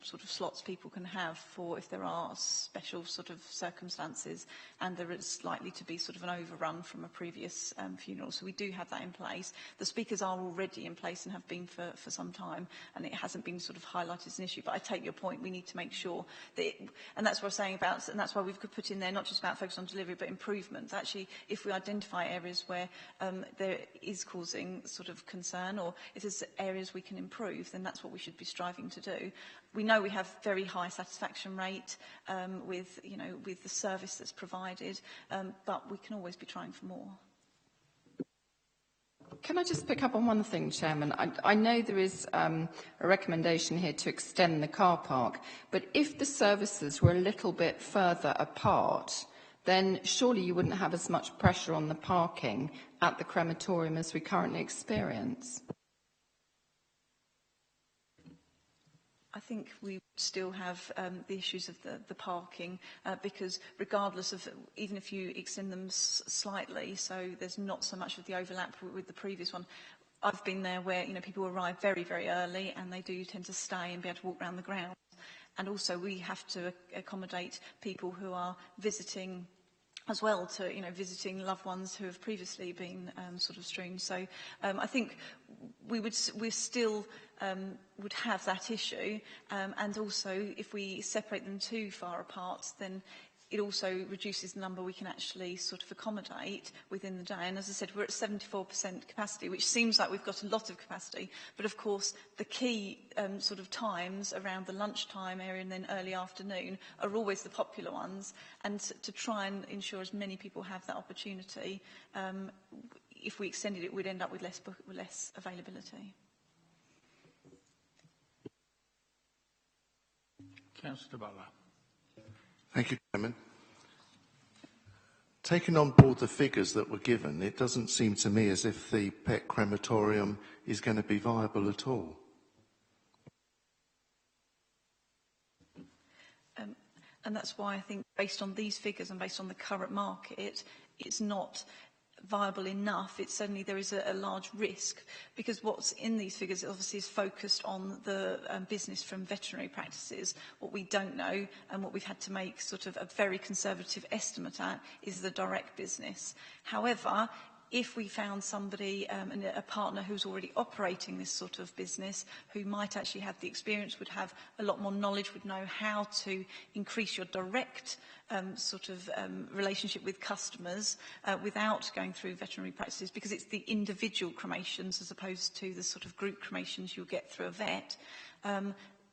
sort of slots people can have for if there are special sort of circumstances, and there is likely to be sort of an overrun from a previous funeral. So we do have that in place. The speakers are already in place and have been for some time, and it hasn't been sort of highlighted as an issue. But I take your point. We need to make sure that, and that's what I was saying about, and that's why we've put in there not just about focus on delivery, but improvements. Actually, if we identify areas where there is causing sort of concern, or if there's areas we can improve, then that's what we should be striving to do. We know we have very high satisfaction rate with the service that's provided, but we can always be trying for more. Can I just pick up on one thing, Chairman? I know there is a recommendation here to extend the car park, but if the services were a little bit further apart, then surely you wouldn't have as much pressure on the parking at the crematorium as we currently experience. I think we still have the issues of the parking because regardless of, even if you extend them slightly, so there's not so much of the overlap with the previous one. I've been there where people arrive very, very early and they do tend to stay and be able to walk around the grounds. And also we have to accommodate people who are visiting as well, to visiting loved ones who have previously been sort of streamed. So I think we still would have that issue, and also if we separate them too far apart, then it also reduces the number we can actually sort of accommodate within the day. And as I said, we're at 74% capacity, which seems like we've got a lot of capacity. But of course, the key sort of times around the lunchtime area and then early afternoon are always the popular ones. And to try and ensure as many people have that opportunity, if we extended it, we'd end up with less availability. Councillor Butler. Thank you, Chairman. Taking on board the figures that were given, it doesn't seem to me as if the pet crematorium is going to be viable at all. And that's why I think, based on these figures and based on the current market, it's not viable enough. It's certainly, there is a large risk, because what's in these figures obviously is focused on the business from veterinary practices. What we don't know, and what we've had to make sort of a very conservative estimate at, is the direct business. However, if we found somebody, a partner who's already operating this sort of business, who might actually have the experience, would have a lot more knowledge, would know how to increase your direct relationship with customers without going through veterinary practices, because it's the individual cremations as opposed to the sort of group cremations you'll get through a vet,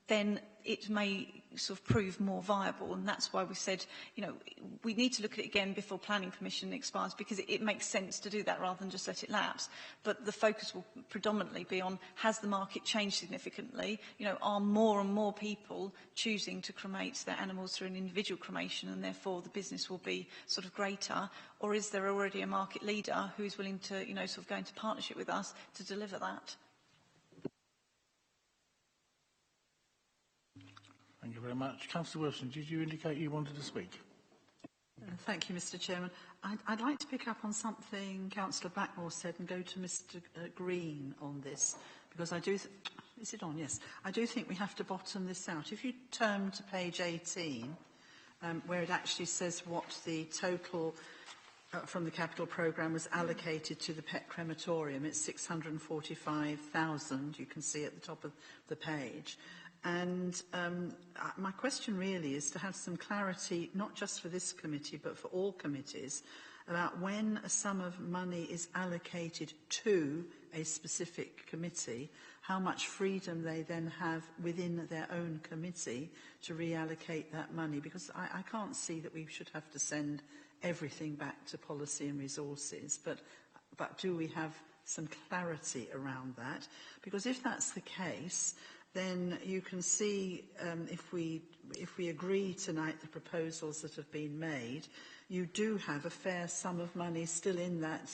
then it may sort of prove more viable. And that's why we said, you know, we need to look at it again before planning permission expires, because it makes sense to do that rather than just let it lapse. But the focus will predominantly be on, has the market changed significantly? You know, are more and more people choosing to cremate their animals through an individual cremation, and therefore the business will be sort of greater? Or is there already a market leader who is willing to, you know, sort of go into partnership with us to deliver that? Thank you very much. Councillor Wilson, did you indicate you wanted to speak? Thank you, Mr Chairman. I'd like to pick up on something Councillor Blackmore said and go to Mr Green on this, because I do... Is it on? Yes. I do think we have to bottom this out. If you turn to page 18, where it actually says what the total from the capital programme was allocated to the pet crematorium, it's 645,000, you can see at the top of the page. And my question really is to have some clarity, not just for this committee, but for all committees, about when a sum of money is allocated to a specific committee, how much freedom they then have within their own committee to reallocate that money. Because I can't see that we should have to send everything back to policy and resources, but do we have some clarity around that? Because if that's the case, then you can see, if we agree tonight the proposals that have been made, you do have a fair sum of money still in that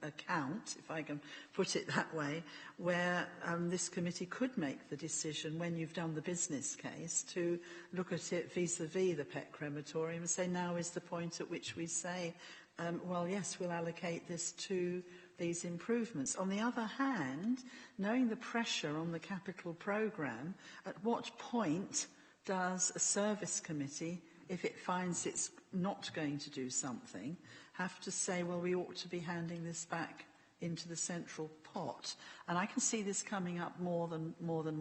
account, if I can put it that way, where this committee could make the decision, when you've done the business case, to look at it vis-à-vis the pet crematorium and say, now is the point at which we say, well, yes, we'll allocate this to these improvements. On the other hand, knowing the pressure on the capital programme, at what point does a service committee, if it finds it's not going to do something, have to say, well, we ought to be handing this back into the central pot? And I can see this coming up more than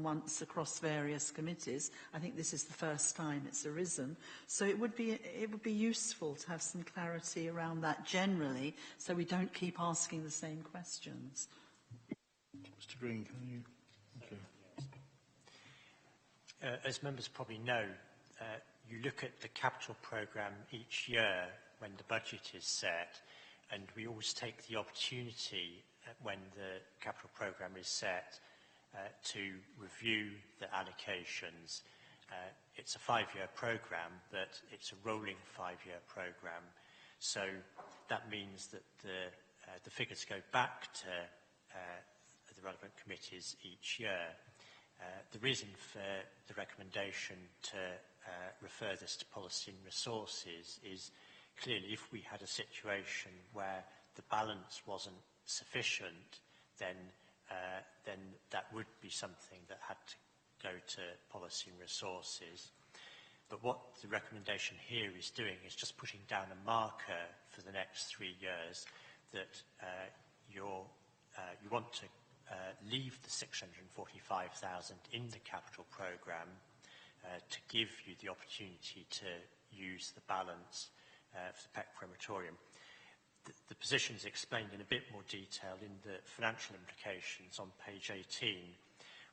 once across various committees. I think this is the first time it's arisen. So it would be useful to have some clarity around that generally, so we don't keep asking the same questions. Mr Green, can you... Okay. As members probably know, you look at the capital programme each year when the budget is set, and we always take the opportunity when the capital programme is set to review the allocations. It's a 5-year programme, but it's a rolling 5-year programme. So that means that the figures go back to the relevant committees each year. The reason for the recommendation to refer this to policy and resources is clearly if we had a situation where the balance wasn't sufficient, then that would be something that had to go to policy and resources. But what the recommendation here is doing is just putting down a marker for the next 3 years that you want to leave the 645,000 in the capital programme to give you the opportunity to use the balance for the pet crematorium. The position is explained in a bit more detail in the financial implications on page 18,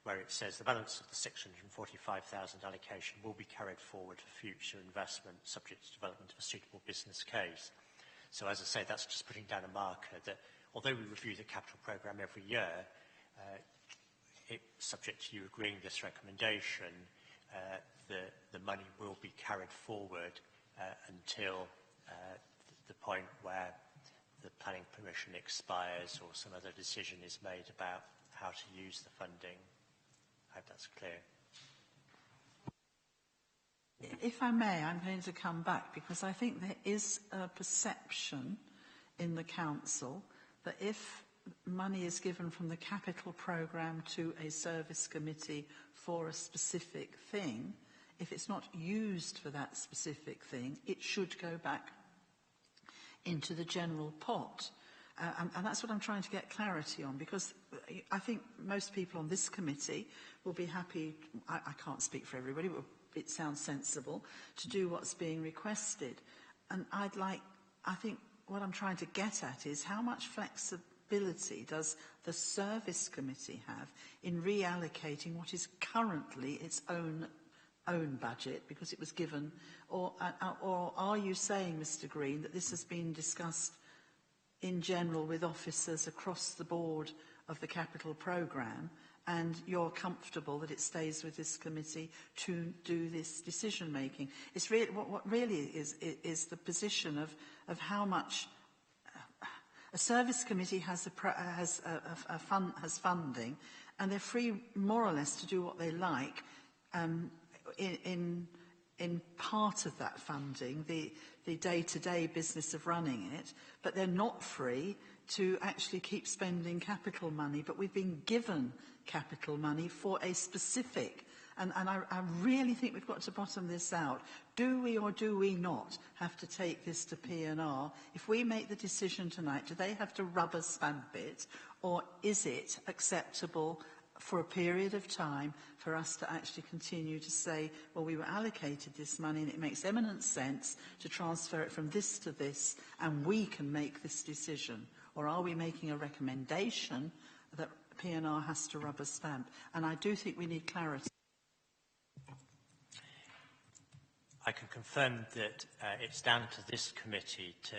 where it says the balance of the 645,000 allocation will be carried forward for future investment subject to development of a suitable business case. So as I say, that's just putting down a marker that although we review the capital programme every year, subject to you agreeing this recommendation, the money will be carried forward until the point where the planning permission expires or some other decision is made about how to use the funding. I hope that's clear. If I may, I'm going to come back because I think there is a perception in the council that if money is given from the capital programme to a service committee for a specific thing, if it's not used for that specific thing, it should go back into the general pot. And that's what I'm trying to get clarity on, because I think most people on this committee will be happy, I can't speak for everybody, but it sounds sensible, to do what's being requested. And I think what I'm trying to get at is how much flexibility does the Service Committee have in reallocating what is currently its own budget because it was given, or are you saying, Mr. Green, that this has been discussed in general with officers across the board of the capital programme, and you're comfortable that it stays with this committee to do this decision making? It's really what really is the position of how much a service committee has funding, and they're free more or less to do what they like in part of that funding, the day-to-day business of running it, but they're not free to actually keep spending capital money. But we've been given capital money for a specific, and I really think we've got to bottom this out. Do we or do we not have to take this to P&R? If we make the decision tonight, do they have to rubber stamp it, or is it acceptable for a period of time for us to actually continue to say, well, we were allocated this money and it makes eminent sense to transfer it from this to this and we can make this decision? Or are we making a recommendation that P&R has to rubber stamp? And I do think we need clarity. I can confirm that it's down to this committee to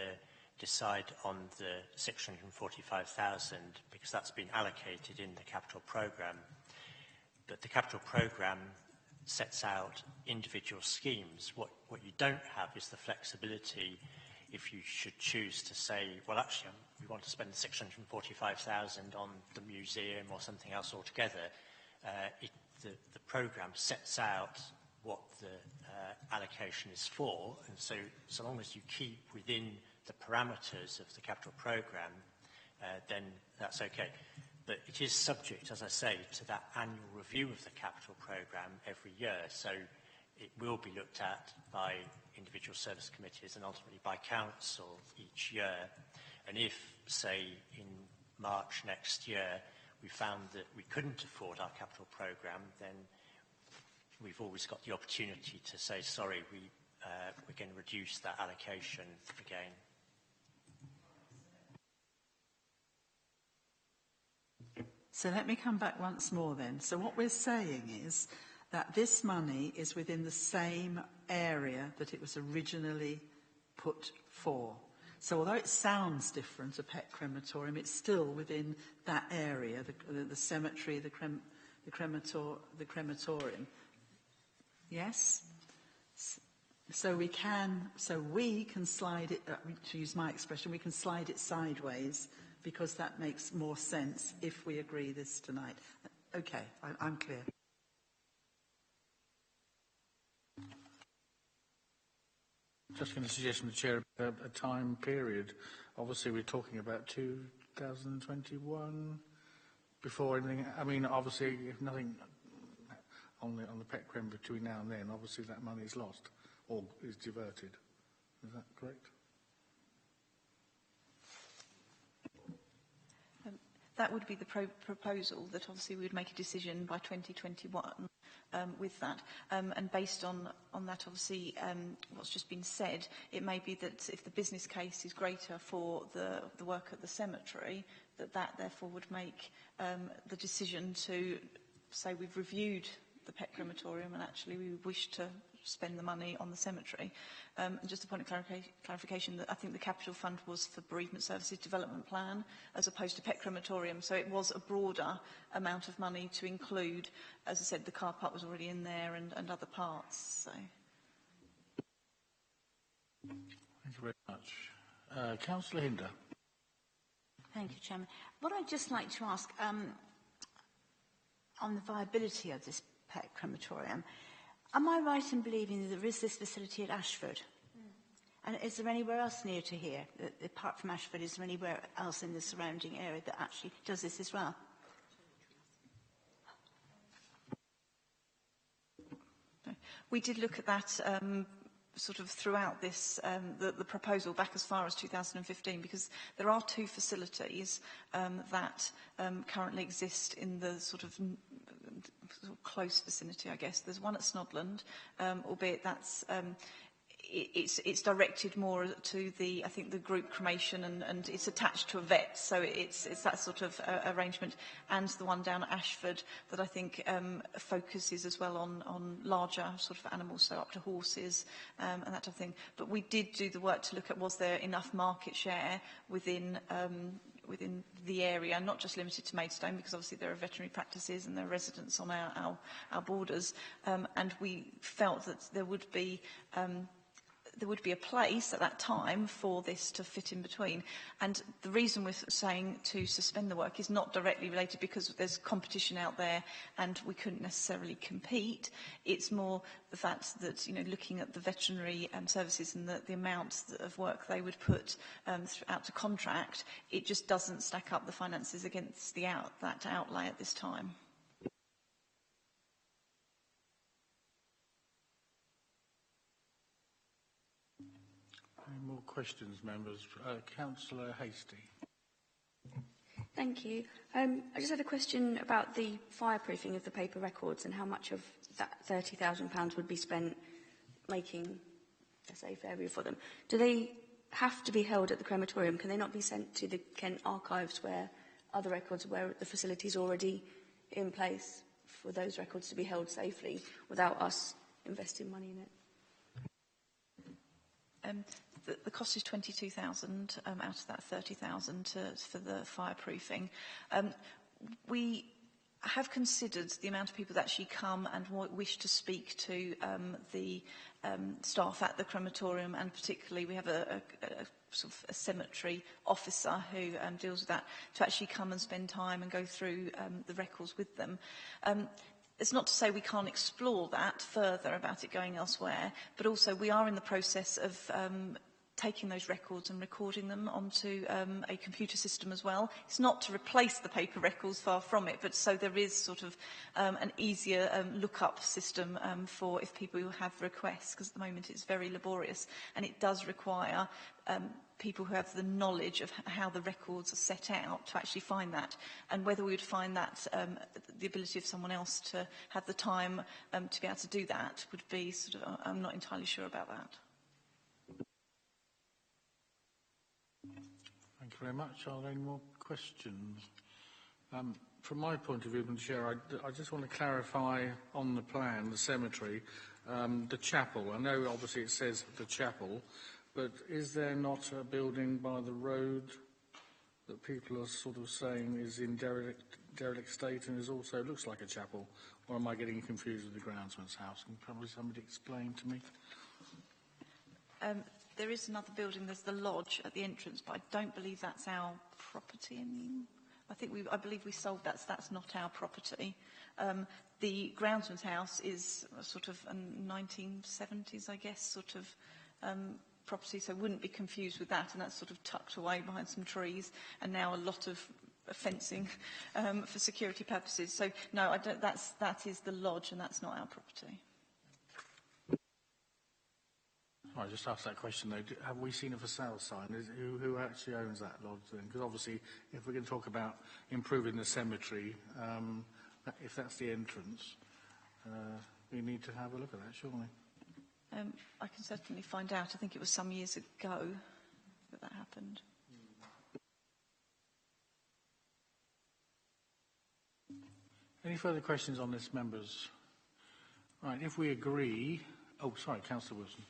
decide on the 645,000 because that's been allocated in the capital programme. But the capital programme sets out individual schemes. What you don't have is the flexibility if you should choose to say, well, actually, we want to spend 645,000 on the museum or something else altogether. The programme sets out what the allocation is for, and so long as you keep within the parameters of the capital programme, then that's okay. But it is subject, as I say, to that annual review of the capital programme every year. So it will be looked at by individual service committees and ultimately by council each year. And if, say, in March next year, we found that we couldn't afford our capital programme, then we've always got the opportunity to say, sorry, we're going to reduce that allocation again. So let me come back once more then. So what we're saying is that this money is within the same area that it was originally put for. So although it sounds different, a pet crematorium, it's still within that area, the cemetery, the crematorium. Yes? So we can slide it, to use my expression, we can slide it sideways because that makes more sense if we agree this tonight. Okay, I'm clear. Just going to suggest, Mr. Chair, a time period. Obviously, we're talking about 2021 before anything. I mean, obviously, if nothing on the pet creme between now and then, obviously that money is lost or is diverted. Is that correct? That would be the proposal, that obviously we would make a decision by 2021 with that. And based on that, obviously, what's just been said, it may be that if the business case is greater for the work at the cemetery, that therefore would make the decision to say we've reviewed the pet crematorium and actually we wish to spend the money on the cemetery. And just a point of clarification, that I think the capital fund was for bereavement services development plan as opposed to pet crematorium, so it was a broader amount of money to include. As I said, the car park was already in there and other parts. So. Thank you very much. Councillor Hinder. Thank you, Chairman. What I'd just like to ask, on the viability of this pet crematorium, am I right in believing that there is this facility at Ashford? And is there anywhere else near to here, apart from Ashford, is there anywhere else in the surrounding area that actually does this as well? We did look at that sort of throughout this, the proposal back as far as 2015, because there are two facilities that currently exist in the sort of close vicinity, I guess. There's one at Snodland, albeit that's it's directed more to the, I think, the group cremation, and it's attached to a vet, so it's that sort of arrangement, and the one down at Ashford that I think focuses as well on larger sort of animals, so up to horses and that type of thing. But we did do the work to look at, was there enough market share within the area, not just limited to Maidstone, because obviously there are veterinary practices and there are residents on our borders, and we felt that there would be a place at that time for this to fit in between. And the reason we're saying to suspend the work is not directly related because there's competition out there and we couldn't necessarily compete. It's more the fact that, you know, looking at the veterinary services and the amount of work they would put out to contract, it just doesn't stack up the finances against that outlay at this time. Any more questions, members? Councillor Hastie. Thank you. I just had a question about the fireproofing of the paper records and how much of that £30,000 would be spent making a safe area for them. Do they have to be held at the crematorium? Can they not be sent to the Kent Archives, where other records, where the facility is already in place for those records to be held safely without us investing money in it? The cost is 22,000 out of that 30,000 for the fireproofing. We have considered the amount of people that actually come and wish to speak to the staff at the crematorium, and particularly we have a sort of a cemetery officer who deals with that, to actually come and spend time and go through the records with them. It's not to say we can't explore that further about it going elsewhere, but also we are in the process of taking those records and recording them onto a computer system as well. It's not to replace the paper records, far from it, but so there is sort of an easier look-up system for if people have requests, because at the moment it's very laborious and it does require people who have the knowledge of how the records are set out to actually find that. And whether we would find that the ability of someone else to have the time to be able to do that would be sort of, I'm not entirely sure about that. Thank you very much. Are there any more questions? From my point of view, Madam Chair, I just want to clarify on the plan, the cemetery, the chapel. I know obviously it says the chapel, but is there not a building by the road that people are sort of saying is in derelict state and is also looks like a chapel? Or am I getting confused with the groundsman's house? Can probably somebody explain to me? There is another building, there's the lodge at the entrance, but I don't believe that's our property. I believe we sold that, so that's not our property. The groundsman's house is a sort of a 1970s, I guess, sort of property, so wouldn't be confused with that, and that's sort of tucked away behind some trees, and now a lot of fencing for security purposes. So no, that is the lodge, and that's not our property. I just asked that question though. Have we seen a for sale sign? Who actually owns that lodge then? Because obviously, if we're going to talk about improving the cemetery, if that's the entrance, we need to have a look at that, surely. I can certainly find out. I think it was some years ago that happened. Any further questions on this, members? Right, if we agree... Oh, sorry, Councillor Wilson.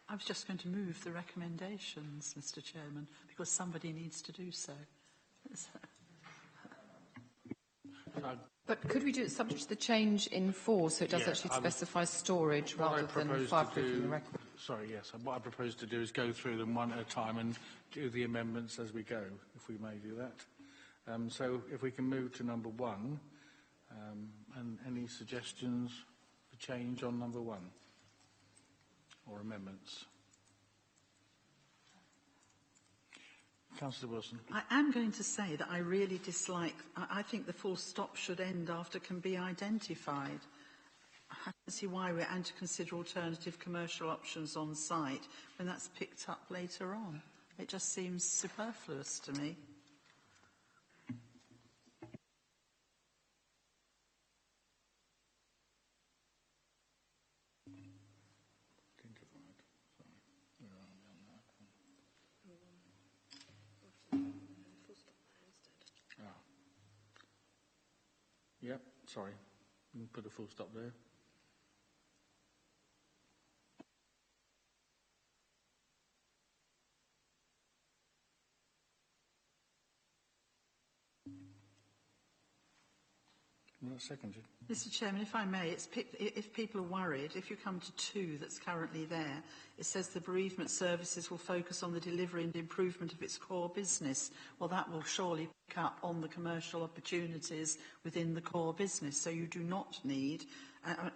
I was just going to move the recommendations, Mr. Chairman, because somebody needs to do so. But could we do it subject to the change in force, so it does actually specify storage rather than fireproofing the record? Sorry, yes. What I propose to do is go through them one at a time and do the amendments as we go, if we may do that. So if we can move to number 1, and any suggestions for change on number 1? Or amendments? Councillor Wilson. I am going to say that I really dislike, I think the full stop should end after can be identified. I don't see why we're to consider alternative commercial options on site when that's picked up later on. It just seems superfluous to me. Yep, sorry. You can put a full stop there. Well, seconded. Mr Chairman, if I may, if people are worried, if you come to 2 that's currently there, it says the bereavement services will focus on the delivery and improvement of its core business. Well, that will surely pick up on the commercial opportunities within the core business. So you do not need,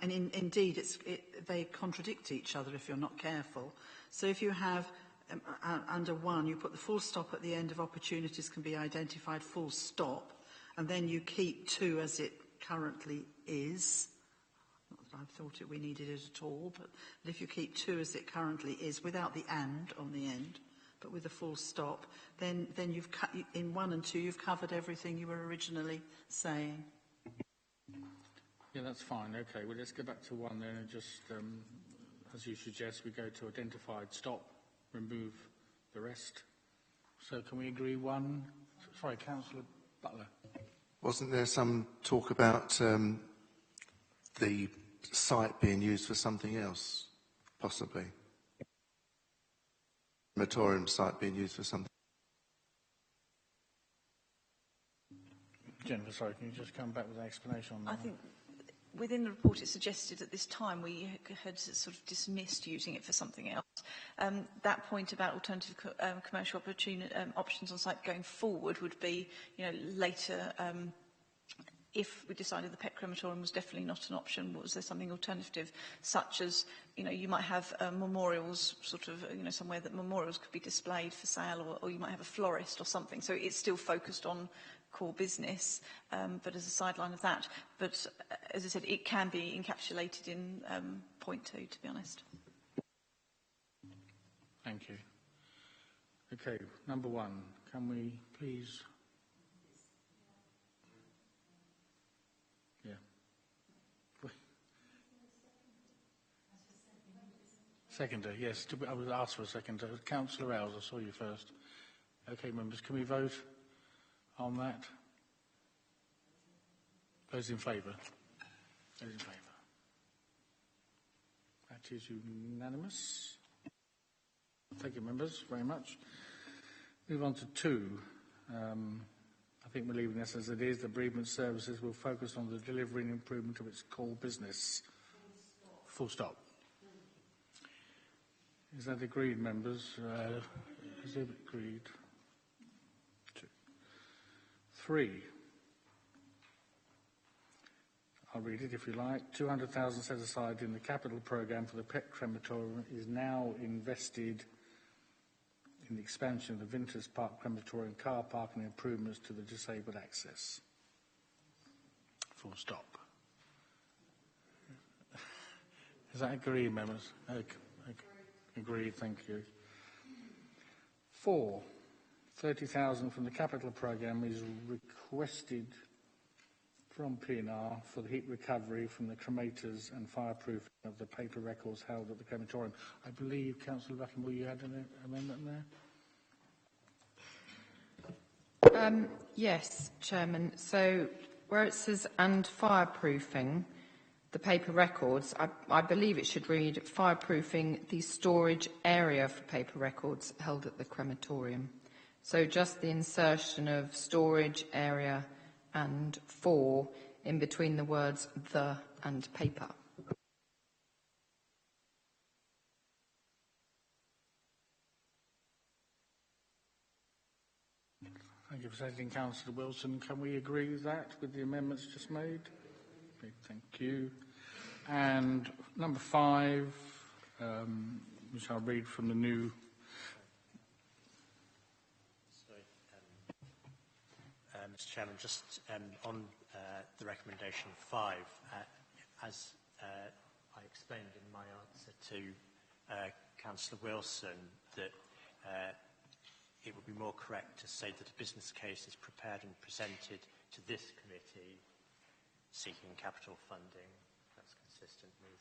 indeed, they contradict each other if you're not careful. So if you have under 1, you put the full stop at the end of opportunities can be identified, full stop, and then you keep 2 as it currently is. Not that I thought we needed it at all, but if you keep 2 as it currently is, without the and on the end, but with a full stop, then you've in 1 and 2 you've covered everything you were originally saying. Yeah, that's fine. Okay, well, let's go back to 1 then, and just, as you suggest, we go to identified stop, remove the rest. So can we agree 1? Sorry, Councillor Butler. Wasn't there some talk about the site being used for something else, possibly? Crematorium site being used for something? Jennifer, sorry, can you just come back with an explanation on that? I think within the report it suggested at this time we had sort of dismissed using it for something else. That point about alternative commercial options on site going forward would be, later, if we decided the pet crematorium was definitely not an option, was there something alternative, such as, you might have memorials, sort of, somewhere that memorials could be displayed for sale, or you might have a florist or something. So it's still focused on core business, but as a sideline of that. But as I said, it can be encapsulated in point 2, to be honest. Thank you. Okay, number 1, can we please... Yeah. Seconder, yes. I was asked for a seconder. Councillor Ells, I saw you first. Okay, members, can we vote on that? Those in favour? Those in favour? That is unanimous. Thank you, members, very much. Move on to 2. I think we're leaving this as it is. The bereavement services will focus on the delivery and improvement of its core business. Full stop. Is that agreed, members? Is it agreed? 2. 3. I'll read it if you like. 200,000 set aside in the capital programme for the pet crematorium is now invested in the expansion of the Vinters Park crematorium car park and improvements to the disabled access. Full stop. Is that agreed, members? Okay. Agreed, thank you. 4. 30,000 from the capital programme is requested from PNR for the heat recovery from the cremators and fireproofing of the paper records held at the crematorium. I believe, Councillor Buckingham, you had an amendment there? Yes, Chairman. So where it says "and fireproofing the paper records," I believe it should read "fireproofing the storage area for paper records held at the crematorium." So just the insertion of storage area and "for" in between the words "the" and "paper." Thank you for saying, Councillor Wilson. Can we agree with that, with the amendments just made? Okay, thank you. And number 5, which I'll read from the new... Mr Chairman, just on the recommendation 5, as I explained in my answer to Councillor Wilson, that it would be more correct to say that a business case is prepared and presented to this committee seeking capital funding. That's consistent with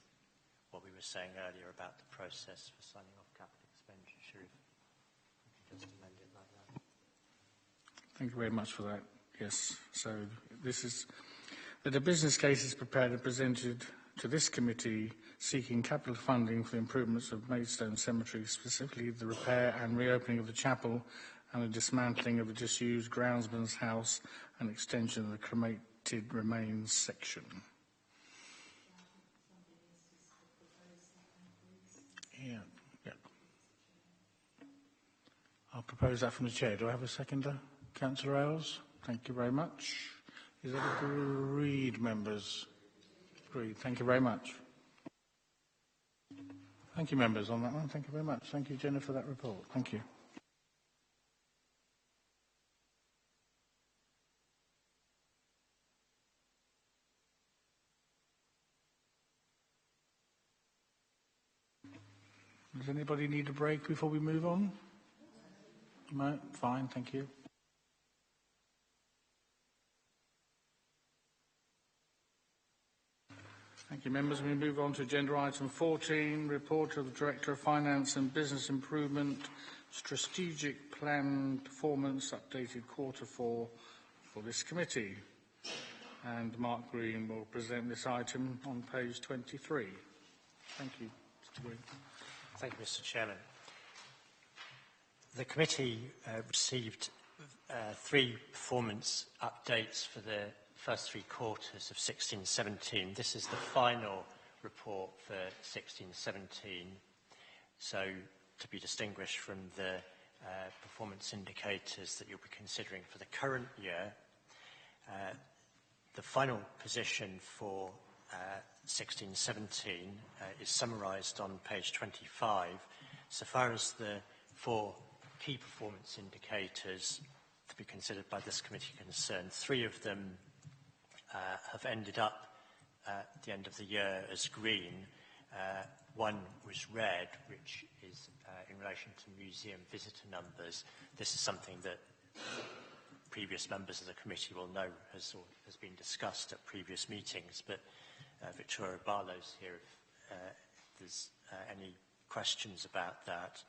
what we were saying earlier about the process for signing off capital expenditure. If we can just amend it like that. Thank you very much for that. Yes, so this is that a business case is prepared and presented to this committee seeking capital funding for the improvements of Maidstone Cemetery, specifically the repair and reopening of the chapel and the dismantling of the disused groundsman's house and extension of the cremated remains section. Yeah. I'll propose that from the chair. Do I have a seconder? Councillor Ailes? Thank you very much. Is that agreed, members? Agreed. Thank you very much. Thank you, members, on that one. Thank you very much. Thank you, Jennifer, for that report. Thank you. Does anybody need a break before we move on? No? Fine, thank you. Thank you, members. We move on to agenda item 14, report of the Director of Finance and Business Improvement, Strategic Plan Performance, updated Q4 for this committee. And Mark Green will present this item on page 23. Thank you, Mr. Green. Thank you, Mr. Chairman. The committee received 3 performance updates for the first 3 quarters of 16-17. This is the final report for 16-17, so to be distinguished from the performance indicators that you'll be considering for the current year. The final position for 16-17 is summarised on page 25. So far as the 4 key performance indicators to be considered by this committee concerned, 3 of them have ended up at the end of the year as green. 1 was red, which is in relation to museum visitor numbers. This is something that previous members of the committee will know has been discussed at previous meetings, but Victoria Barlow's here if there's any questions about that.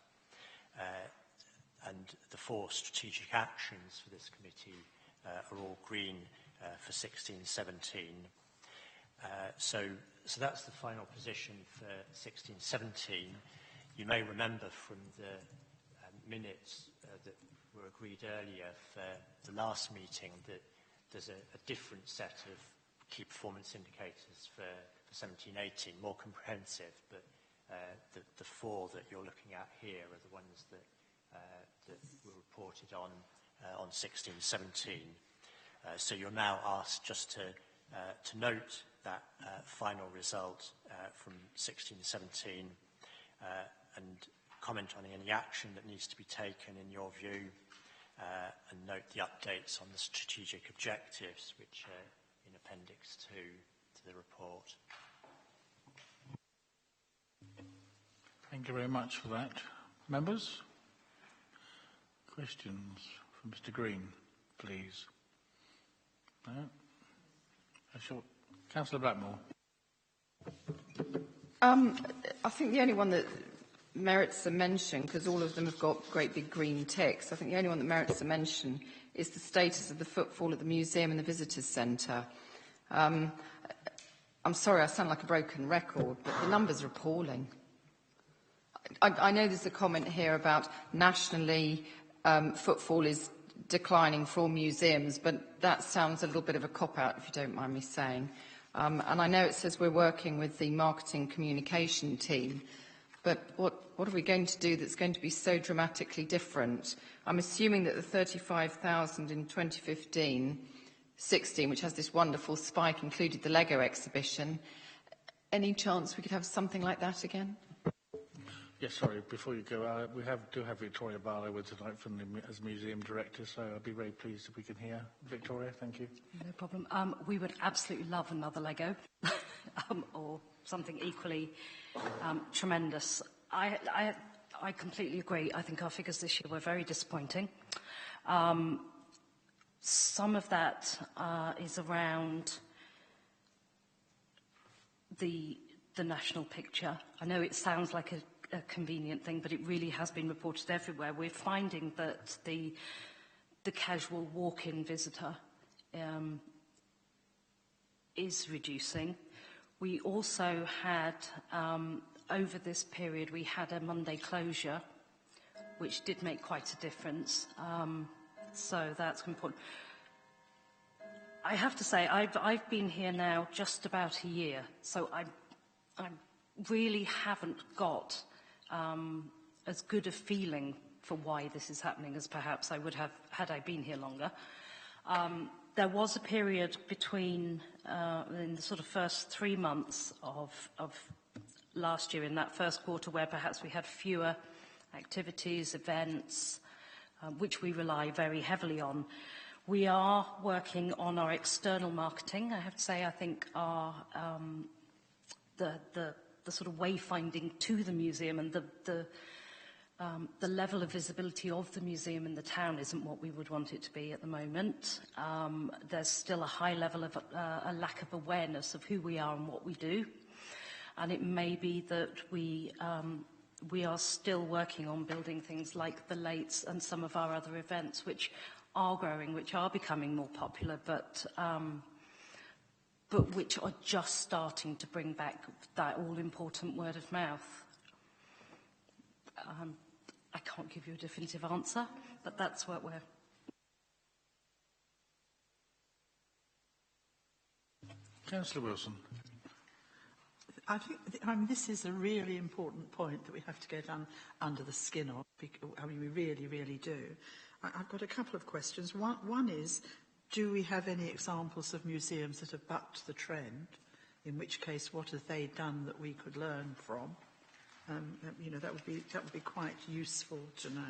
And the 4 strategic actions for this committee are all green for 16-17. So that's the final position for 16-17. You may remember from the minutes that were agreed earlier for the last meeting that there's a different set of key performance indicators for 17-18, more comprehensive, but the 4 that you're looking at here are the ones that were reported on 16-17. So you're now asked just to note that final result from 16-17 and comment on any action that needs to be taken in your view, and note the updates on the strategic objectives which are in Appendix 2 to the report. Thank you very much for that. Members? Questions from Mr. Green, please. No? Councillor Blackmore. I think the only one that merits a mention, because all of them have got great big green ticks, I think the only one that merits a mention is the status of the footfall at the museum and the visitors centre. I'm sorry, I sound like a broken record, but the numbers are appalling. I know there's a comment here about nationally footfall is declining for all museums, but that sounds a little bit of a cop-out, if you don't mind me saying. And I know it says we're working with the marketing communication team, but what are we going to do that's going to be so dramatically different? I'm assuming that the 35,000 in 2015-16, which has this wonderful spike, included the Lego exhibition. Any chance we could have something like that again? Yes, sorry, before you go, we do have Victoria Barlow with tonight as Museum Director, so I'd be very pleased if we can hear. Victoria, thank you. No problem. We would absolutely love another Lego or something equally tremendous. I completely agree. I think our figures this year were very disappointing. Some of that is around the national picture. I know it sounds like a convenient thing, but it really has been reported everywhere. We're finding that the is reducing. We also had, over this period, we had a Monday closure, which did make quite a difference. So that's important. I have to say, I've been here now just about a year, so I really haven't got as good a feeling for why this is happening as perhaps I would have had I been here longer. There was a period between, in the sort of first 3 months of last year, in that first quarter, where perhaps we had fewer activities, events, which we rely very heavily on. We are working on our external marketing. I have to say, I think our the sort of wayfinding to the museum and the level of visibility of the museum in the town isn't what we would want it to be at the moment. There's still a high level of a lack of awareness of who we are and what we do. And it may be that we are still working on building things like the Lates and some of our other events, which are growing, which are becoming more popular, but which are just starting to bring back that all-important word of mouth. I can't give you a definitive answer, but that's what we're... Councillor Wilson. I think this is a really important point that we have to get under the skin of. I mean, we really, really do. I've got a couple of questions. One is, do we have any examples of museums that have bucked the trend? In which case, what have they done that we could learn from? You know, that would be quite useful to know.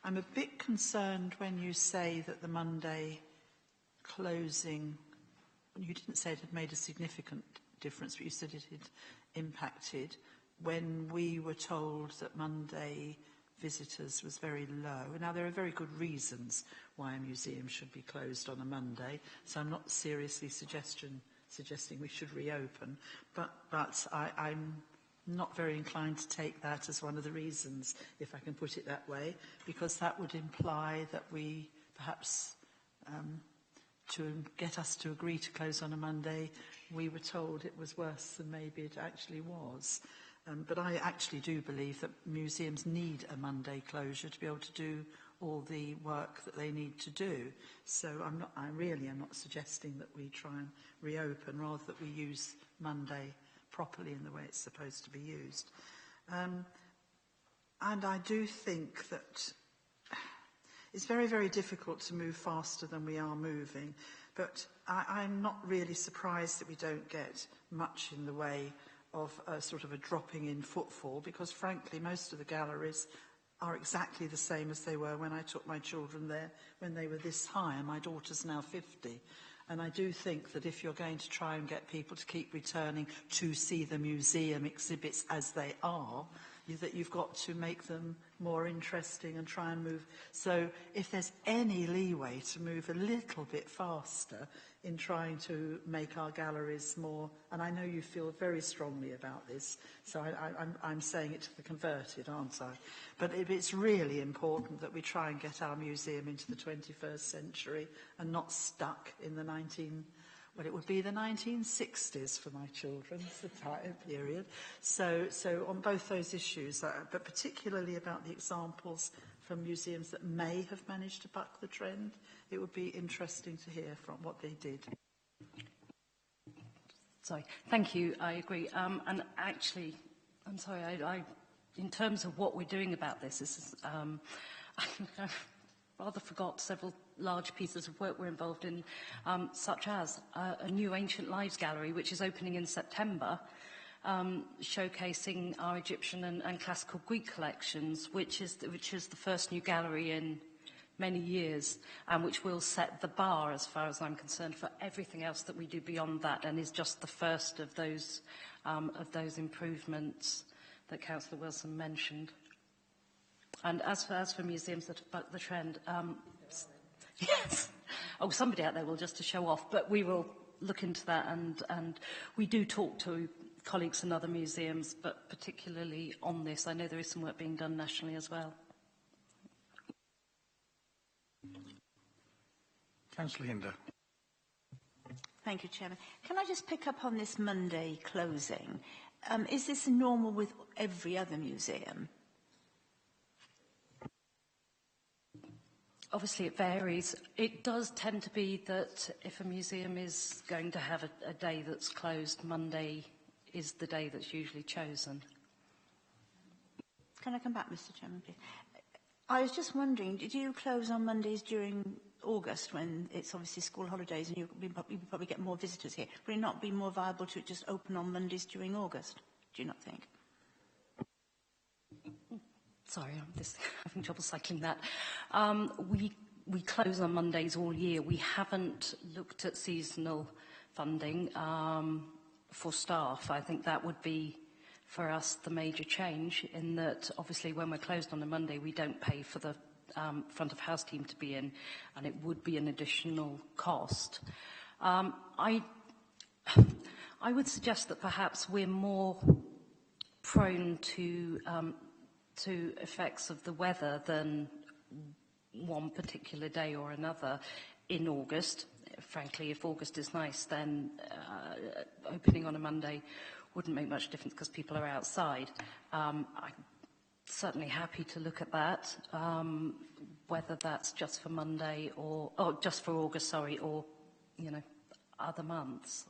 I'm a bit concerned when you say that the Monday closing, you didn't say it had made a significant difference, but you said it had impacted, when we were told that Monday visitors was very low. Now, there are very good reasons why a museum should be closed on a Monday, so I'm not seriously suggesting we should reopen, but I'm not very inclined to take that as one of the reasons, if I can put it that way, because that would imply that we perhaps, to get us to agree to close on a Monday, we were told it was worse than maybe it actually was. But I actually do believe that museums need a Monday closure to be able to do all the work that they need to do. So I really am not suggesting that we try and reopen, rather that we use Monday properly in the way it's supposed to be used. And I do think that it's very, very difficult to move faster than we are moving. But I'm not really surprised that we don't get much in the way of a sort of a dropping in footfall, because frankly most of the galleries are exactly the same as they were when I took my children there when they were this high, and my daughter's now 50. And I do think that if you're going to try and get people to keep returning to see the museum exhibits as they are, that you've got to make them more interesting and try and move. So if there's any leeway to move a little bit faster in trying to make our galleries more, and I know you feel very strongly about this, so I'm saying it to the converted, aren't I? But it's really important that we try and get our museum into the 21st century and not stuck in the it would be the 1960s for my children, the time period. So on both those issues, but particularly about the examples from museums that may have managed to buck the trend, it would be interesting to hear from what they did. Sorry, thank you, I agree. And actually, I'm sorry, I in terms of what we're doing about this is I rather forgot several large pieces of work we're involved in, such as a new Ancient Lives gallery, which is opening in September, showcasing our Egyptian and classical Greek collections, which is the first new gallery in many years, and which will set the bar, as far as I'm concerned, for everything else that we do beyond that, and is just the first of those improvements that Councillor Wilson mentioned. And as for museums that have bucked the trend, yes. Oh, somebody out there will, just to show off, but we will look into that, and we do talk to colleagues in other museums, but particularly on this. I know there is some work being done nationally as well. Councillor Hinder. Thank you, Chairman. Can I just pick up on this Monday closing? Is this normal with every other museum? Obviously, it varies. It does tend to be that if a museum is going to have a day that's closed, Monday is the day that's usually chosen. Can I come back, Mr. Chairman, please? I was just wondering, did you close on Mondays during August when it's obviously school holidays and you probably get more visitors here? Would it not be more viable to just open on Mondays during August? Do you not think? Sorry, I'm just having trouble cycling that. We close on Mondays all year. We haven't looked at seasonal funding for staff. I think that would be, for us, the major change, in that obviously when we're closed on a Monday, we don't pay for the front of house team to be in, and it would be an additional cost. I would suggest that perhaps we're more prone to effects of the weather than one particular day or another in August. Frankly, if August is nice, then opening on a Monday wouldn't make much difference because people are outside. I'm certainly happy to look at that, whether that's just for Monday or just for August, sorry, or, you know, other months.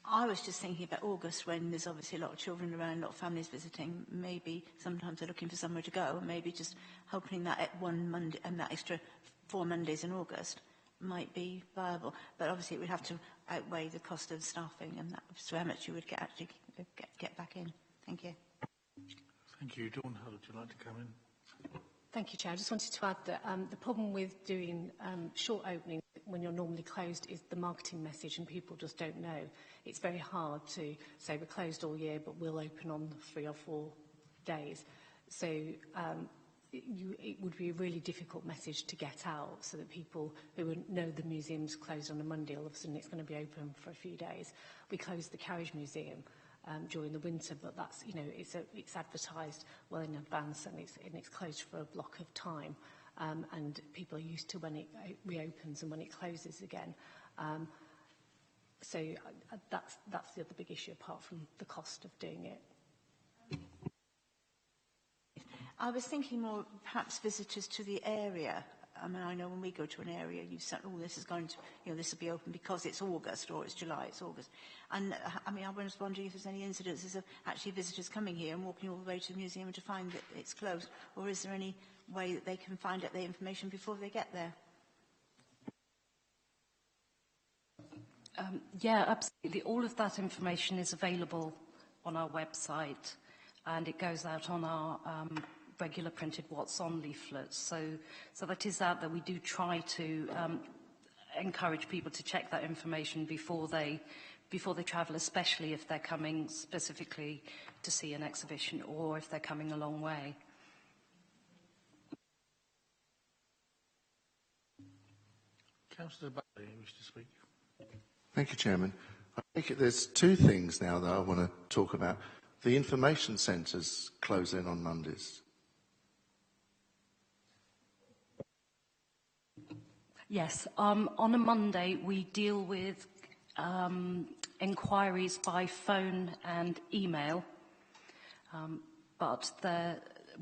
I was just thinking about August when there's obviously a lot of children around, a lot of families visiting. Maybe sometimes they're looking for somewhere to go, and maybe just opening that at one Monday and that extra 4 Mondays in August might be viable. But obviously it would have to outweigh the cost of staffing and that, so how much you would actually get back in. Thank you. Thank you. Dawn, how would you like to come in? Thank you, Chair. I just wanted to add that the problem with doing short openings when you're normally closed is the marketing message, and people just don't know. It's very hard to say we're closed all year, but we'll open on 3 or 4 days. So it would be a really difficult message to get out so that people who know the museum's closed on a Monday, all of a sudden it's going to be open for a few days. We closed the Carriage Museum during the winter, but that's, you know, it's advertised well in advance, and it's closed for a block of time, and people are used to when it reopens and when it closes again. So that's the other big issue, apart from the cost of doing it. I was thinking more perhaps visitors to the area. I mean, I know when we go to an area, you've said, oh, this is going to, you know, this will be open because it's August, or it's July, it's August. And, I mean, I was wondering if there's any incidences of actually visitors coming here and walking all the way to the museum to find that it's closed, or is there any way that they can find out the information before they get there? Yeah, absolutely. All of that information is available on our website, and it goes out on our regular printed What's On leaflets. So that is out there. We do try to encourage people to check that information before they travel, especially if they're coming specifically to see an exhibition or if they're coming a long way. Councillor Bailey, you wish to speak? Thank you, Chairman. I think there's 2 things now that I want to talk about. The information centres close in on Mondays. Yes, on a Monday we deal with inquiries by phone and email, but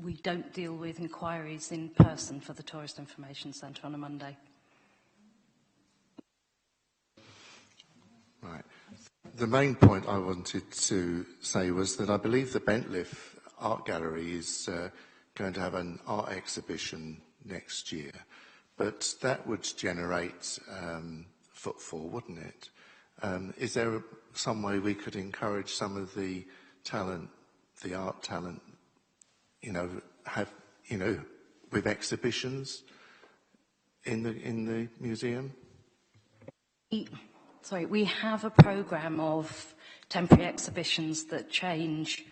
we don't deal with inquiries in person for the Tourist Information Centre on a Monday. Right. The main point I wanted to say was that I believe the Bentliff Art Gallery is going to have an art exhibition next year. But that would generate footfall, wouldn't it? Is there some way we could encourage some of the talent, the art talent, with exhibitions in the museum? We have a programme of temporary exhibitions that change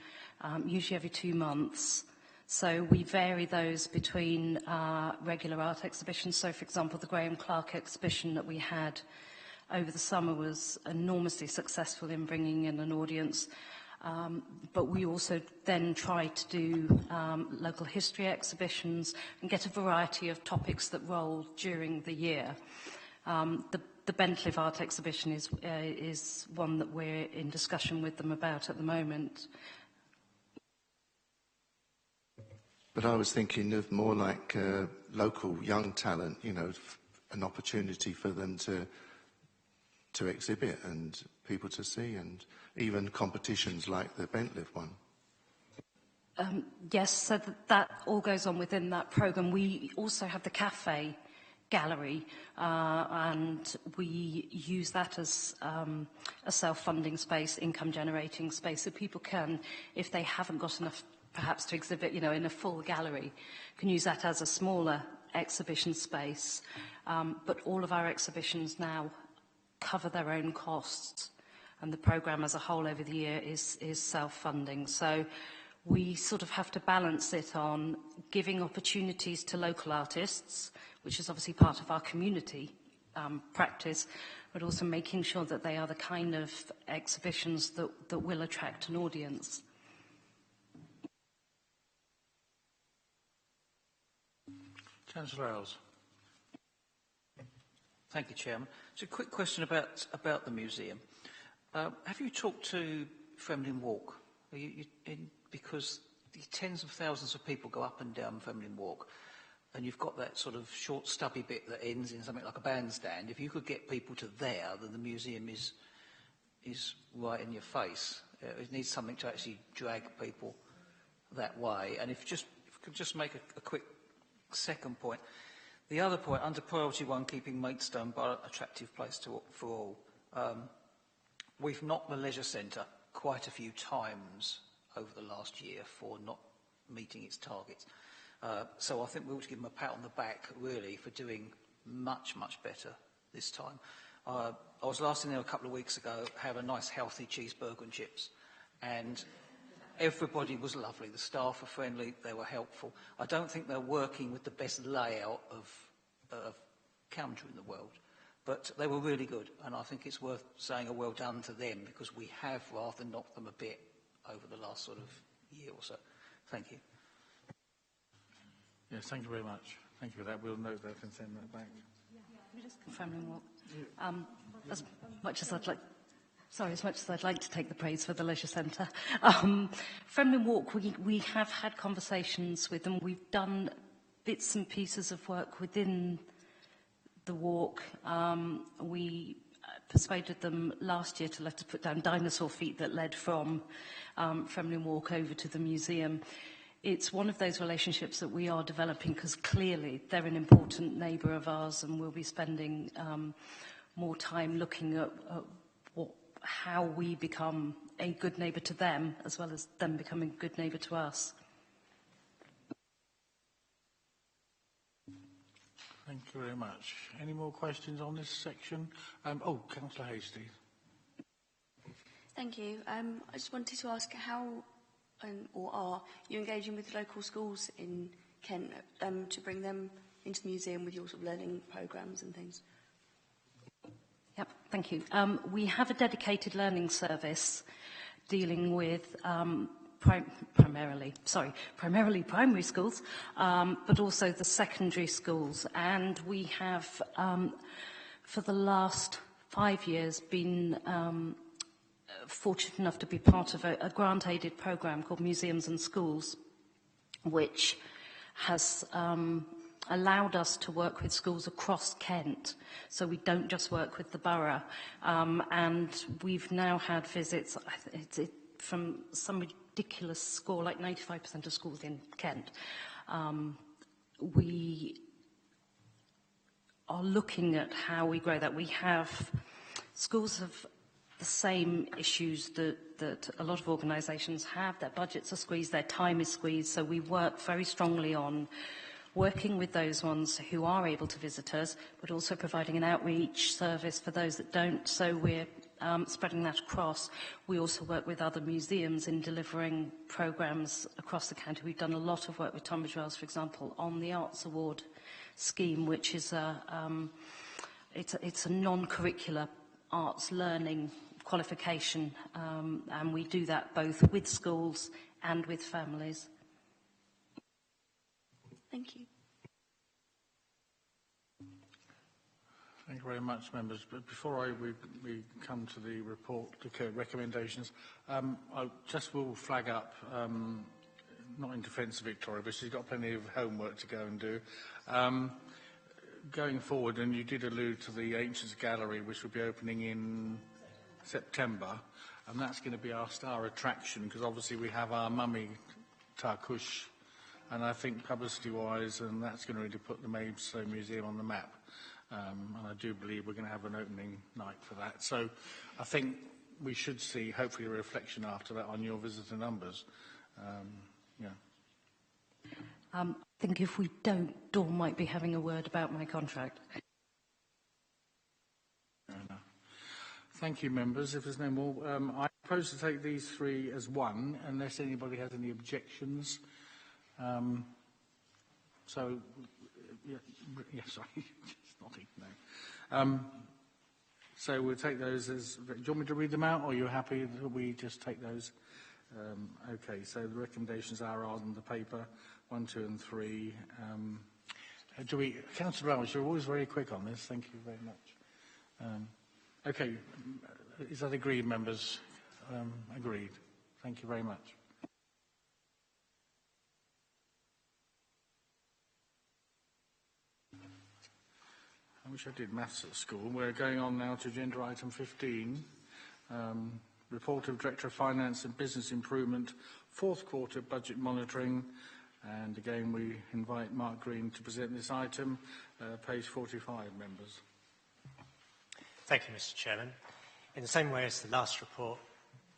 usually every 2 months. So we vary those between regular art exhibitions. So, for example, the Graham Clark exhibition that we had over the summer was enormously successful in bringing in an audience. But we also then try to do local history exhibitions and get a variety of topics that roll during the year. The Bentliff Art Exhibition is one that we're in discussion with them about at the moment. But I was thinking of more like local young talent, you know, an opportunity for them to exhibit and people to see, and even competitions like the Bentliff one. Yes, so that all goes on within that programme. We also have the cafe gallery, and we use that as a self-funding space, income-generating space, so people can, if they haven't got enough perhaps to exhibit, you know, in a full gallery, can use that as a smaller exhibition space. But all of our exhibitions now cover their own costs, and the programme as a whole over the year is self-funding. So we sort of have to balance it on giving opportunities to local artists, which is obviously part of our community practice, but also making sure that they are the kind of exhibitions that will attract an audience. Councillor Earls. Thank you, Chairman. So a quick question about the museum. Have you talked to Fremlin Walk? Because tens of thousands of people go up and down Fremlin Walk, and you've got that sort of short, stubby bit that ends in something like a bandstand. If you could get people to there, then the museum is right in your face. It needs something to actually drag people that way. And if you could just make a quick second point. The other point, under priority 1, keeping Maidstone Borough an attractive place for all, we've knocked the leisure centre quite a few times over the last year for not meeting its targets. So I think we ought to give them a pat on the back, really, for doing much, much better this time. I was last in there a couple of weeks ago, had a nice healthy cheeseburger and chips, and everybody was lovely. The staff were friendly, they were helpful. I don't think they're working with the best layout of counter in the world, but they were really good, and I think it's worth saying a well done to them, because we have rather knocked them a bit over the last sort of year or so. Thank you. Yes, thank you very much. Thank you for that. We'll note that and send that back. Can we just confirm what? As much as I'd like to take the praise for the leisure centre. Fremlin Walk, we have had conversations with them. We've done bits and pieces of work within the walk. We persuaded them last year to let us put down dinosaur feet that led from Fremlin Walk over to the museum. It's one of those relationships that we are developing, because clearly they're an important neighbour of ours, and we'll be spending more time looking at how we become a good neighbour to them, as well as them becoming a good neighbour to us. Thank you very much. Any more questions on this section? Councillor Hastie. Thank you. I just wanted to ask how or are you engaging with local schools in Kent to bring them into the museum with your sort of learning programmes and things? Yep, thank you. We have a dedicated learning service dealing with primarily primary schools, but also the secondary schools. And we have, for the last 5 years, been fortunate enough to be part of a grant-aided programme called Museums and Schools, which has allowed us to work with schools across Kent. So we don't just work with the borough. And we've now had visits from some ridiculous score, like 95% of schools in Kent. We are looking at how we grow that. We have schools of the same issues that a lot of organisations have. Their budgets are squeezed, their time is squeezed, so we work very strongly on working with those ones who are able to visit us, but also providing an outreach service for those that don't, so we're spreading that across. We also work with other museums in delivering programmes across the county. We've done a lot of work with Tunbridge Wells, for example, on the Arts Award scheme, which is it's a non-curricular arts learning qualification, and we do that both with schools and with families. Thank you. Thank you very much, members. But before we come to the report, the recommendations, I just will flag up, not in defence of Victoria, but she's got plenty of homework to go and do. Going forward, and you did allude to the Ancients Gallery, which will be opening in September, and that's going to be our star attraction, because obviously we have our mummy, Tarkush, and I think publicity-wise, and that's going to really put the Maidstone Museum on the map. And I do believe we're going to have an opening night for that. So I think we should see, hopefully, a reflection after that on your visitor numbers. Yeah. I think if we don't, Dawn might be having a word about my contract. Fair enough. Thank you, members. If there's no more, I propose to take these three as one, unless anybody has any objections. So, yeah, sorry, just nodding, no. So we'll take those as, do you want me to read them out, or are you happy that we just take those? Okay, so the recommendations are on the paper, 1, 2 and 3. Councillor Wells, you're always very quick on this, thank you very much. Okay, is that agreed, members? Agreed. Thank you very much. I wish I did maths at school. We're going on now to agenda item 15. Report of Director of Finance and Business Improvement, fourth quarter budget monitoring. And again, we invite Mark Green to present this item, page 45, members. Thank you, Mr. Chairman. In the same way as the last report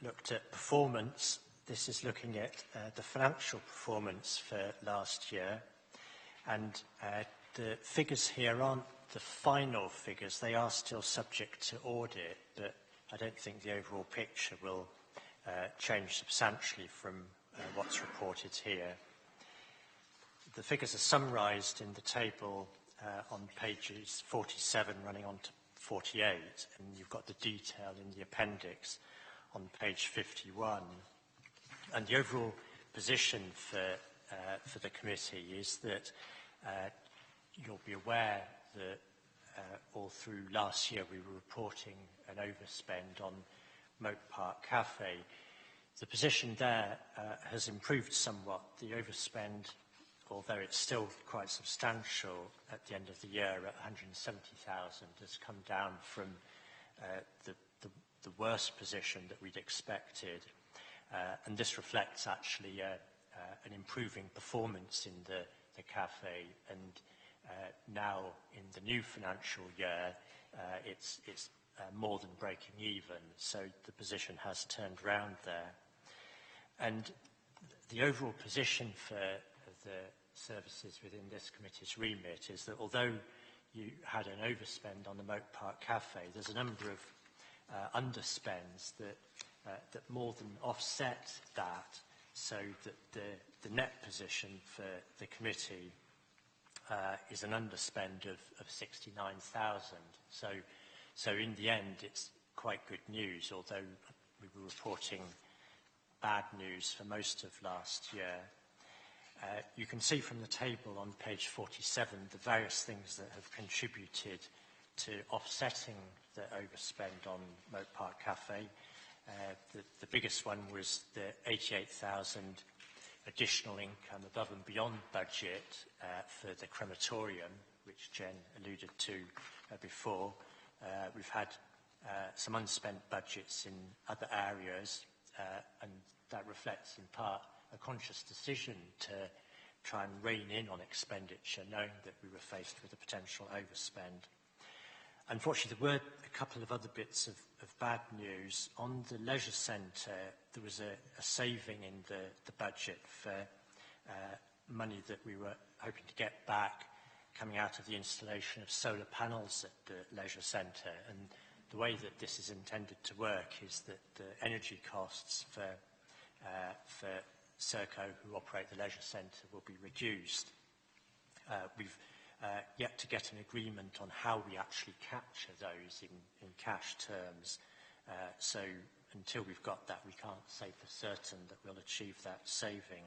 looked at performance, this is looking at the financial performance for last year. And the figures here aren't the final figures. They are still subject to audit, but I don't think the overall picture will change substantially from what's reported here. The figures are summarised in the table on pages 47 running on to 48, and you've got the detail in the appendix on page 51. And the overall position for the committee is that you'll be aware that all through last year we were reporting an overspend on Moat Park Cafe. The position there has improved somewhat. The overspend, although it's still quite substantial at the end of the year at 170,000, has come down from the worst position that we'd expected. And this reflects actually an improving performance in the cafe, and now in the new financial year it's more than breaking even, so the position has turned round there. And the overall position for the services within this committee's remit is that although you had an overspend on the Moat Park Cafe, there's a number of underspends that more than offset that, so that the net position for the committee is an underspend of 69,000. So in the end, it's quite good news, although we were reporting bad news for most of last year. You can see from the table on page 47 the various things that have contributed to offsetting the overspend on Moat Park Cafe. The biggest one was the 88,000 additional income above and beyond budget for the crematorium, which Jen alluded to before. We've had some unspent budgets in other areas, and that reflects in part a conscious decision to try and rein in on expenditure, knowing that we were faced with a potential overspend. Unfortunately, there were a couple of other bits of bad news. On the leisure centre, there was a saving in the budget for money that we were hoping to get back coming out of the installation of solar panels at the leisure centre. And the way that this is intended to work is that the energy costs for Serco, who operate the leisure centre, will be reduced. We've yet to get an agreement on how we actually capture those in cash terms. So until we've got that, we can't say for certain that we'll achieve that saving.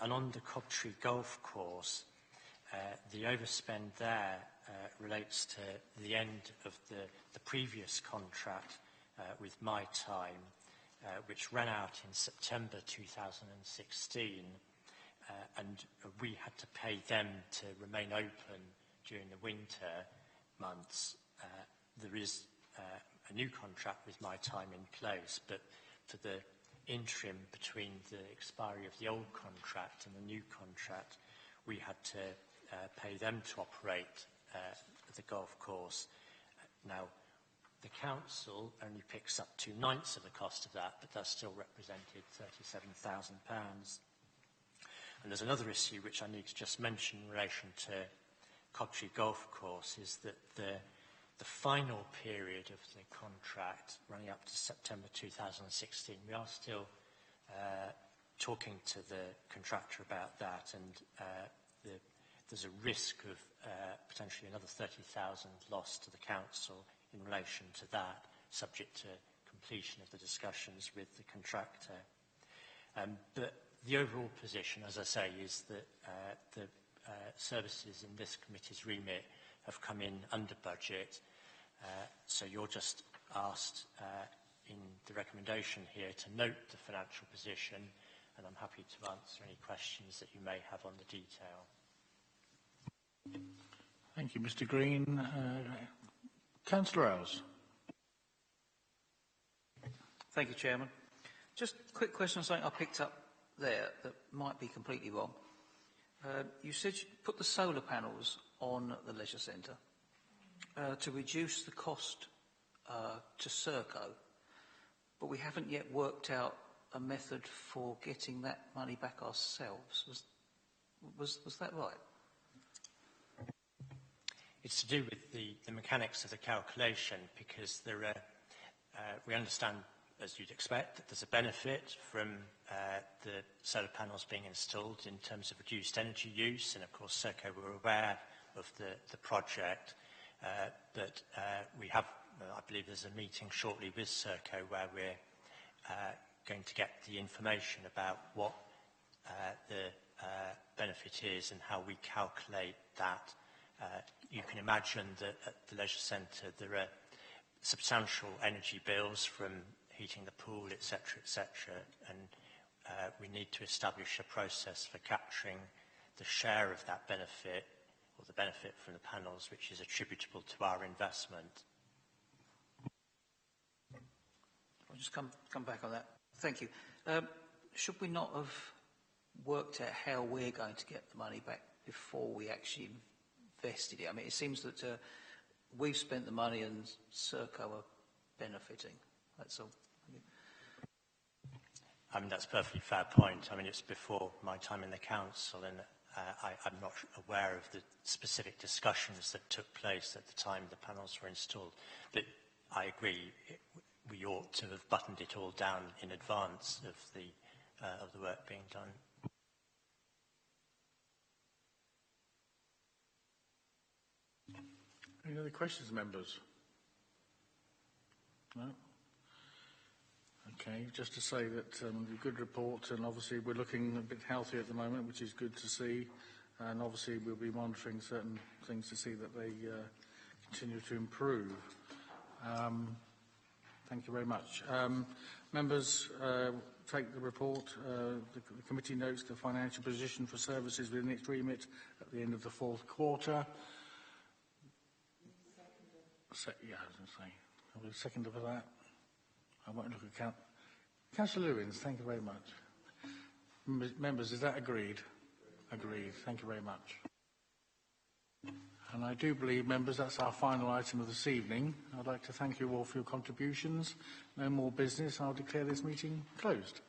And on the Cobtree Golf Course, the overspend there relates to the end of the previous contract with My Time, which ran out in September 2016, and we had to pay them to remain open during the winter months. There is a new contract with My Time in place, but for the interim between the expiry of the old contract and the new contract, we had to pay them to operate the golf course. Now, the council only picks up 2/9 of the cost of that, but that still represented £37,000. And there's another issue which I need to just mention in relation to Codtree Golf Course, is that the final period of the contract, running up to September 2016, we are still talking to the contractor about that, and there's a risk of potentially another 30,000 lost to the council in relation to that, subject to completion of the discussions with the contractor. But the overall position, as I say, is that the services in this committee's remit have come in under budget. So you're just asked in the recommendation here to note the financial position, and I'm happy to answer any questions that you may have on the detail. Thank you, Mr. Green. Councillor Ells. Thank you, Chairman. Just a quick question on something I picked up there that might be completely wrong. You said you put the solar panels on the leisure centre to reduce the cost to Serco, but we haven't yet worked out a method for getting that money back ourselves. Was that right? It's to do with the mechanics of the calculation, because there are, we understand, as you'd expect, that there's a benefit from the solar panels being installed in terms of reduced energy use, and of course Serco were aware of the project, but we have, I believe there's a meeting shortly with Serco where we're going to get the information about what the benefit is and how we calculate that. You can imagine that at the leisure centre there are substantial energy bills from heating the pool, etc., and we need to establish a process for capturing the share of that benefit, or the benefit from the panels, which is attributable to our investment. I'll just come back on that. Thank you. Should we not have worked out how we're going to get the money back before we actually invested it? I mean, it seems that we've spent the money and Serco are benefiting. That's all. I mean, that's a perfectly fair point. I mean, it's before my time in the council, and I'm not aware of the specific discussions that took place at the time the panels were installed. But I agree, we ought to have buttoned it all down in advance of the work being done. Any other questions, members? No? Okay, just to say that a good report, and obviously we're looking a bit healthy at the moment, which is good to see, and obviously we'll be monitoring certain things to see that they continue to improve. Thank you very much. Members, take the report. The committee notes the financial position for services within its remit at the end of the fourth quarter. Yeah, I was going to say. Have we a second for that? I won't look at Councillor Lewins, thank you very much. Members, is that agreed? Agreed. Thank you very much. And I do believe, members, that's our final item of this evening. I'd like to thank you all for your contributions. No more business. I'll declare this meeting closed.